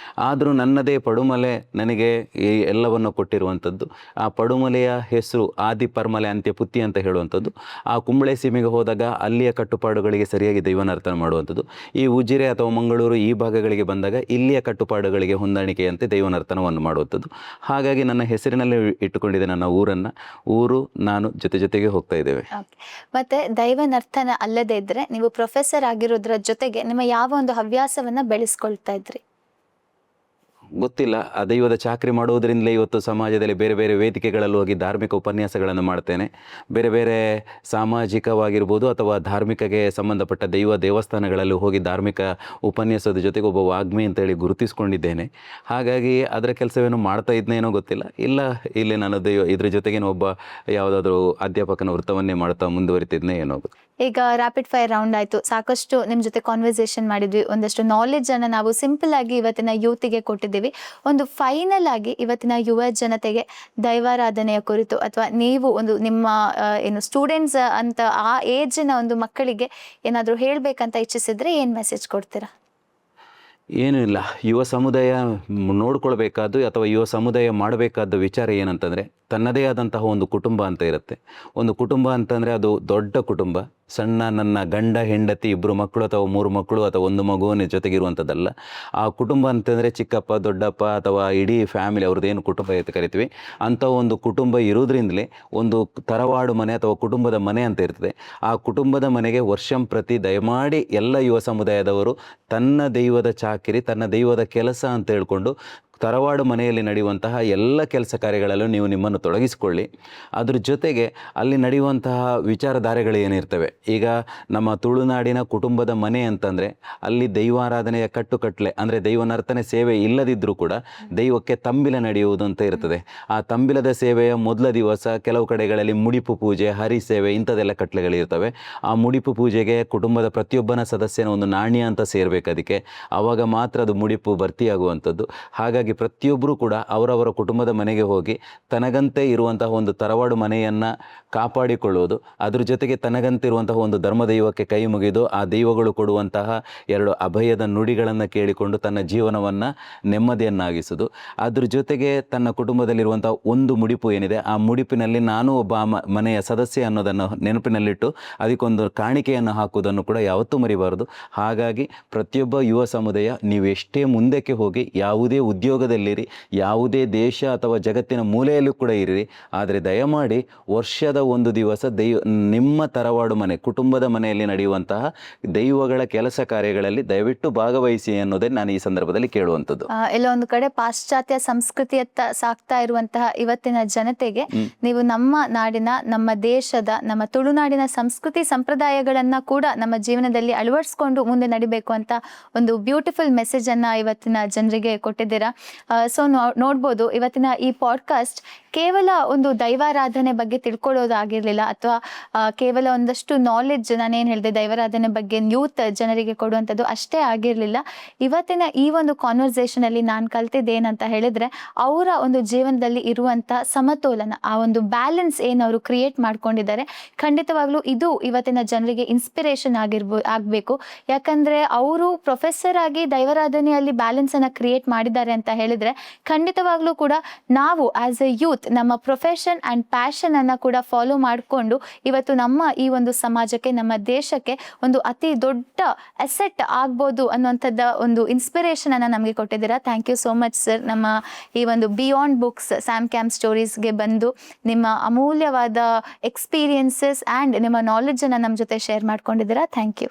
ಆದರೂ ನನ್ನದೇ ಪಡುಮಲೆ ನನಗೆ ಈ ಎಲ್ಲವನ್ನು ಕೊಟ್ಟಿರುವಂಥದ್ದು. ಆ ಪಡುಮಲೆಯ ಹೆಸರು ಆದಿ ಪರ್ಮಲೆ ಅಂತ್ಯ ಪುತ್ತಿ ಅಂತ ಹೇಳುವಂಥದ್ದು. ಆ ಕುಂಬಳೆ ಸೀಮೆಗೆ ಹೋದಾಗ ಅಲ್ಲಿಯ ಕಟ್ಟುಪಾಡುಗಳಿಗೆ ಸರಿಯಾಗಿ ದೈವನರ್ತನ ಮಾಡುವಂಥದ್ದು. ಈ ಉಜಿರೆ ಅಥವಾ ಮಂಗಳೂರು ಈ ಭಾಗಗಳಿಗೆ ಬಂದಾಗ ಇಲ್ಲಿಯ ಕಟ್ಟುಪಾಡುಗಳಿಗೆ ಹೊಂದಾಣಿಕೆಯಂತೆ ದೈವನರ್ತನವನ್ನು ಮಾಡುವಂಥದ್ದು. ಹಾಗಾಗಿ ನನ್ನ ಹೆಸರಿನಲ್ಲಿ ಇಟ್ಟುಕೊಂಡಿದೆ ನನ್ನ ಊರನ್ನು. ಊರು ನಾನು ಜೊತೆಗೆ ಹೋಗ್ತಾ ಇದ್ದೇವೆ. ಮತ್ತೆ ದೈವ ನರ್ತನ ಅಲ್ಲದೇ ಇದ್ರೆ ನೀವು ಪ್ರೊಫೆಸರ್ ಆಗಿರೋದ್ರ ಜೊತೆಗೆ ನಿಮ್ಮ ಯಾವ ಒಂದು ಹವ್ಯಾಸವನ್ನ ಬೆಳೆಸ್ಕೊಳ್ತಾ ಇದ್ರಿ? ಗೊತ್ತಿಲ್ಲ. ಆ ದೈವದ ಚಾಕರಿ ಮಾಡುವುದರಿಂದಲೇ ಇವತ್ತು ಸಮಾಜದಲ್ಲಿ ಬೇರೆ ಬೇರೆ ವೇದಿಕೆಗಳಲ್ಲಿ ಹೋಗಿ ಧಾರ್ಮಿಕ ಉಪನ್ಯಾಸಗಳನ್ನು ಮಾಡ್ತೇನೆ. ಬೇರೆ ಬೇರೆ ಸಾಮಾಜಿಕವಾಗಿರ್ಬೋದು ಅಥವಾ ಧಾರ್ಮಿಕಗೆ ಸಂಬಂಧಪಟ್ಟ ದೇವಸ್ಥಾನಗಳಲ್ಲಿ ಹೋಗಿ ಧಾರ್ಮಿಕ ಉಪನ್ಯಾಸದ ಜೊತೆಗೆ ಒಬ್ಬ ವಾಗ್ಮಿ ಅಂತೇಳಿ ಗುರುತಿಸ್ಕೊಂಡಿದ್ದೇನೆ. ಹಾಗಾಗಿ ಅದರ ಕೆಲಸವೇನು ಮಾಡ್ತಾ ಇದ್ನೇನೋ ಗೊತ್ತಿಲ್ಲ. ಇಲ್ಲಿ ನಾನು ಇದ್ರ ಜೊತೆಗೇನು ಒಬ್ಬ ಯಾವುದಾದ್ರೂ ಅಧ್ಯಾಪಕನ ವೃತ್ತವನ್ನೇ ಮಾಡ್ತಾ ಮುಂದುವರಿತಿದ್ನೇ ಏನೋ ಗೊತ್ತು. ಈಗ ರ್ಯಾಪಿಡ್ ಫೈರ್ ರೌಂಡ್ ಆಯಿತು, ಸಾಕಷ್ಟು ನಿಮ್ಮ ಜೊತೆ ಕಾನ್ವರ್ಸೇಷನ್ ಮಾಡಿದ್ವಿ, ಒಂದಷ್ಟು ನಾಲೆಜನ್ನು ನಾವು ಸಿಂಪಲ್ ಆಗಿ ಇವತ್ತಿನ ಯೂತಿಗೆ ಕೊಟ್ಟಿದ್ದೀವಿ. ಒಂದು ಫೈನಲ್ ಆಗಿ ಇವತ್ತಿನ ಯುವ ಜನತೆಗೆ ದೈವಾರಾಧನೆಯ ಕುರಿತು ಅಥವಾ ನೀವು ಒಂದು ನಿಮ್ಮ ಏನು ಸ್ಟೂಡೆಂಟ್ಸ್ ಅಂತ ಆ ಏಜಿನ ಒಂದು ಮಕ್ಕಳಿಗೆ ಏನಾದರೂ ಹೇಳಬೇಕಂತ ಇಚ್ಛಿಸಿದ್ರೆ ಏನು ಮೆಸೇಜ್ ಕೊಡ್ತೀರಾ? ಏನೂ ಇಲ್ಲ. ಯುವ ಸಮುದಾಯ ನೋಡ್ಕೊಳ್ಬೇಕಾದ್ದು ಅಥವಾ ಯುವ ಸಮುದಾಯ ಮಾಡಬೇಕಾದ ವಿಚಾರ ಏನಂತಂದರೆ, ತನ್ನದೇ ಆದಂತಹ ಒಂದು ಕುಟುಂಬ ಅಂತ ಇರುತ್ತೆ. ಒಂದು ಕುಟುಂಬ ಅಂತಂದರೆ ಅದು ದೊಡ್ಡ ಕುಟುಂಬ. ಸಣ್ಣ ನನ್ನ ಗಂಡ ಹೆಂಡತಿ 2 ಮಕ್ಕಳು ಅಥವಾ 3 ಮಕ್ಕಳು ಅಥವಾ 1 ಮಗುವಿನ ಜೊತೆಗಿರುವಂಥದ್ದಲ್ಲ. ಆ ಕುಟುಂಬ ಅಂತಂದರೆ ಚಿಕ್ಕಪ್ಪ ದೊಡ್ಡಪ್ಪ ಅಥವಾ ಇಡೀ ಫ್ಯಾಮಿಲಿ, ಅವ್ರದ್ದೇನು ಕುಟುಂಬ ಅಂತ ಕರಿತೀವಿ, ಅಂಥ ಒಂದು ಕುಟುಂಬ ಇರೋದ್ರಿಂದಲೇ ಒಂದು ತರವಾಡು ಮನೆ ಅಥವಾ ಕುಟುಂಬದ ಮನೆ ಅಂತ ಇರ್ತದೆ. ಆ ಕುಟುಂಬದ ಮನೆಗೆ ವರ್ಷಂಪ್ರತಿ ದಯಮಾಡಿ ಎಲ್ಲ ಯುವ ಸಮುದಾಯದವರು ತನ್ನ ದೈವದ ಚಾಕಿರಿ, ತನ್ನ ದೈವದ ಕೆಲಸ ಅಂತ ಹೇಳ್ಕೊಂಡು ತರವಾಡು ಮನೆಯಲ್ಲಿ ನಡೆಯುವಂತಹ ಎಲ್ಲ ಕೆಲಸ ಕಾರ್ಯಗಳಲ್ಲೂ ನೀವು ನಿಮ್ಮನ್ನು ತೊಡಗಿಸಿಕೊಳ್ಳಿ. ಅದ್ರ ಜೊತೆಗೆ ಅಲ್ಲಿ ನಡೆಯುವಂತಹ ವಿಚಾರಧಾರೆಗಳು ಏನಿರ್ತವೆ, ಈಗ ನಮ್ಮ ತುಳುನಾಡಿನ ಕುಟುಂಬದ ಮನೆ ಅಂತಂದರೆ ಅಲ್ಲಿ ದೈವಾರಾಧನೆಯ ಕಟ್ಟುಕಟ್ಟಲೆ ಅಂದರೆ ದೈವನರ್ತನೆ ಸೇವೆ ಇಲ್ಲದಿದ್ದರೂ ಕೂಡ ದೈವಕ್ಕೆ ತಂಬಿಲ ನಡೆಯುವುದು ಅಂತ ಇರ್ತದೆ. ಆ ತಂಬಿಲದ ಸೇವೆಯ ಮೊದಲ ದಿವಸ ಕೆಲವು ಕಡೆಗಳಲ್ಲಿ ಮುಡಿಪು ಪೂಜೆ, ಹರಿ ಸೇವೆ ಇಂಥದ್ದೆಲ್ಲ ಕಟ್ಲೆಗಳಿರ್ತವೆ. ಆ ಮುಡಿಪು ಪೂಜೆಗೆ ಕುಟುಂಬದ ಪ್ರತಿಯೊಬ್ಬನ ಸದಸ್ಯನ ಒಂದು ನಾಣ್ಯ ಅಂತ ಸೇರಬೇಕು. ಅದಕ್ಕೆ ಆವಾಗ ಮಾತ್ರ ಅದು ಮುಡಿಪು ಭರ್ತಿಯಾಗುವಂಥದ್ದು. ಹಾಗಾಗಿ ಪ್ರತಿಯೊಬ್ಬರೂ ಕೂಡ ಅವರವರ ಕುಟುಂಬದ ಮನೆಗೆ ಹೋಗಿ ತನಗಂತೆ ಇರುವಂತಹ ಒಂದು ತರವಾಡು ಮನೆಯನ್ನು ಕಾಪಾಡಿಕೊಳ್ಳುವುದು, ಅದ್ರ ಜೊತೆಗೆ ತನಗಂತೆ ಇರುವಂತಹ ಒಂದು ಧರ್ಮದೈವಕ್ಕೆ ಕೈ ಮುಗಿದು ಆ ದೈವಗಳು ಕೊಡುವಂತಹ 2 ಅಭಯದ ನುಡಿಗಳನ್ನು ಕೇಳಿಕೊಂಡು ತನ್ನ ಜೀವನವನ್ನು ನೆಮ್ಮದಿಯನ್ನಾಗಿಸುವುದು. ಅದ್ರ ಜೊತೆಗೆ ತನ್ನ ಕುಟುಂಬದಲ್ಲಿರುವಂತಹ ಒಂದು ಮುಡಿಪು ಏನಿದೆ, ಆ ಮುಡಿಪಿನಲ್ಲಿ ನಾನು ಒಬ್ಬ ಮನೆಯ ಸದಸ್ಯ ಅನ್ನೋದನ್ನು ನೆನಪಿನಲ್ಲಿಟ್ಟು ಅದಕ್ಕೊಂದು ಕಾಣಿಕೆಯನ್ನು ಹಾಕುವುದನ್ನು ಕೂಡ ಯಾವತ್ತೂ ಮರಿಬಾರದು. ಹಾಗಾಗಿ ಪ್ರತಿಯೊಬ್ಬ ಯುವ ಸಮುದಾಯ ನೀವೆಷ್ಟೇ ಮುಂದಕ್ಕೆ ಹೋಗಿ ಯಾವುದೇ ಉದ್ಯೋಗದಲ್ಲಿರಿ, ಯಾವುದೇ ದೇಶ ಅಥವಾ ಜಗತ್ತಿನ ಮೂಲೆಯಲ್ಲೂ ಕೂಡ ಇರಿರಿ, ಆದರೆ ದಯಮಾಡಿ ವರ್ಷದ ಒಂದು ದಿವಸ ನಿಮ್ಮ ತರವಾಡು ಮನೆ ಕುಟುಂಬದ ಮನೆಯಲ್ಲಿ ನಡೆಯುವಂತಹ ದೈವಗಳ ಕೆಲಸ ಕಾರ್ಯಗಳಲ್ಲಿ ದಯವಿಟ್ಟು ಭಾಗವಹಿಸಿ ಅನ್ನೋದೇ ನಾನು ಈ ಸಂದರ್ಭದಲ್ಲಿ ಕೇಳುವಂಥದ್ದು. ಎಲ್ಲ ಒಂದು ಕಡೆ ಪಾಶ್ಚಾತ್ಯ ಸಂಸ್ಕೃತಿಯತ್ತ ಸಾಕ್ತಾ ಇರುವಂತಹ ಇವತ್ತಿನ ಜನತೆಗೆ ನೀವು ನಮ್ಮ ನಾಡಿನ, ನಮ್ಮ ದೇಶದ, ನಮ್ಮ ತುಳುನಾಡಿನ ಸಂಸ್ಕೃತಿ ಸಂಪ್ರದಾಯಗಳನ್ನ ಕೂಡ ನಮ್ಮ ಜೀವನದಲ್ಲಿ ಅಳವಡಿಸ್ಕೊಂಡು ಮುಂದೆ ನಡಿಬೇಕು ಅಂತ ಒಂದು ಬ್ಯೂಟಿಫುಲ್ ಮೆಸೇಜ್ ಅನ್ನ ಇವತ್ತಿನ ಜನರಿಗೆ ಕೊಟ್ಟಿದ್ದೀರಾ. ಸೊ ನೋಡ್ಬೋದು, ಇವತ್ತಿನ ಈ ಪಾಡ್ಕಾಸ್ಟ್ ಕೇವಲ ಒಂದು ದೈವಾರಾಧನೆ ಬಗ್ಗೆ ತಿಳ್ಕೊಳ್ಳೋದಾಗಿರ್ಲಿಲ್ಲ ಅಥವಾ ಕೇವಲ ಒಂದಷ್ಟು ನಾಲೆಡ್ಜ್, ನಾನೇನು ಹೇಳಿದೆ ದೈವಾರಾಧನೆ ಬಗ್ಗೆ ಯೂತ್ ಜನರಿಗೆ ಕೊಡುವಂಥದ್ದು ಅಷ್ಟೇ ಆಗಿರಲಿಲ್ಲ. ಇವತ್ತಿನ ಈ ಒಂದು ಕಾನ್ವರ್ಸೇಷನ್ ಅಲ್ಲಿ ನಾನು ಕಲ್ತಿದ್ದೇನಂತ ಹೇಳಿದ್ರೆ, ಅವರ ಒಂದು ಜೀವನದಲ್ಲಿ ಇರುವಂಥ ಸಮತೋಲನ, ಆ ಒಂದು ಬ್ಯಾಲೆನ್ಸ್ ಏನು ಅವರು ಕ್ರಿಯೇಟ್ ಮಾಡ್ಕೊಂಡಿದ್ದಾರೆ, ಖಂಡಿತವಾಗ್ಲೂ ಇದು ಇವತ್ತಿನ ಜನರಿಗೆ ಇನ್ಸ್ಪಿರೇಷನ್ ಆಗಬೇಕು. ಯಾಕಂದ್ರೆ ಅವರು ಪ್ರೊಫೆಸರ್ ಆಗಿ ದೈವಾರಾಧನೆಯಲ್ಲಿ ಬ್ಯಾಲೆನ್ಸ್ ಅನ್ನ ಕ್ರಿಯೇಟ್ ಮಾಡಿದ್ದಾರೆ ಅಂತ ಹೇಳಿದ್ರೆ, ಖಂಡಿತವಾಗ್ಲೂ ಕೂಡ ನಾವು ಆಸ್ ಎ ಯೂತ್ ನಮ್ಮ ಪ್ರೊಫೆಷನ್ ಆ್ಯಂಡ್ ಪ್ಯಾಷನ್ ಅನ್ನು ಕೂಡ ಫಾಲೋ ಮಾಡಿಕೊಂಡು ಇವತ್ತು ನಮ್ಮ ಈ ಒಂದು ಸಮಾಜಕ್ಕೆ, ನಮ್ಮ ದೇಶಕ್ಕೆ ಒಂದು ಅತಿ ದೊಡ್ಡ ಅಸೆಟ್ ಆಗ್ಬೋದು ಅನ್ನುವಂಥದ್ದು ಒಂದು ಇನ್ಸ್ಪಿರೇಷನ್ ಅನ್ನು ನಮಗೆ ಕೊಟ್ಟಿದ್ದೀರಾ. Thank you so much sir. ನಮ್ಮ ಈ ಒಂದು ಬಿಯಾಂಡ್ ಬುಕ್ಸ್ ಸ್ಯಾಮ್ ಕ್ಯಾಂಪ್ ಸ್ಟೋರೀಸ್ಗೆ ಬಂದು ನಿಮ್ಮ ಅಮೂಲ್ಯವಾದ ಎಕ್ಸ್ಪೀರಿಯನ್ಸಸ್ ಆ್ಯಂಡ್ ನಿಮ್ಮ ನಾಲೆಡ್ಜನ್ನು ನಮ್ಮ ಜೊತೆ ಶೇರ್ ಮಾಡ್ಕೊಂಡಿದ್ದೀರಾ. Thank you.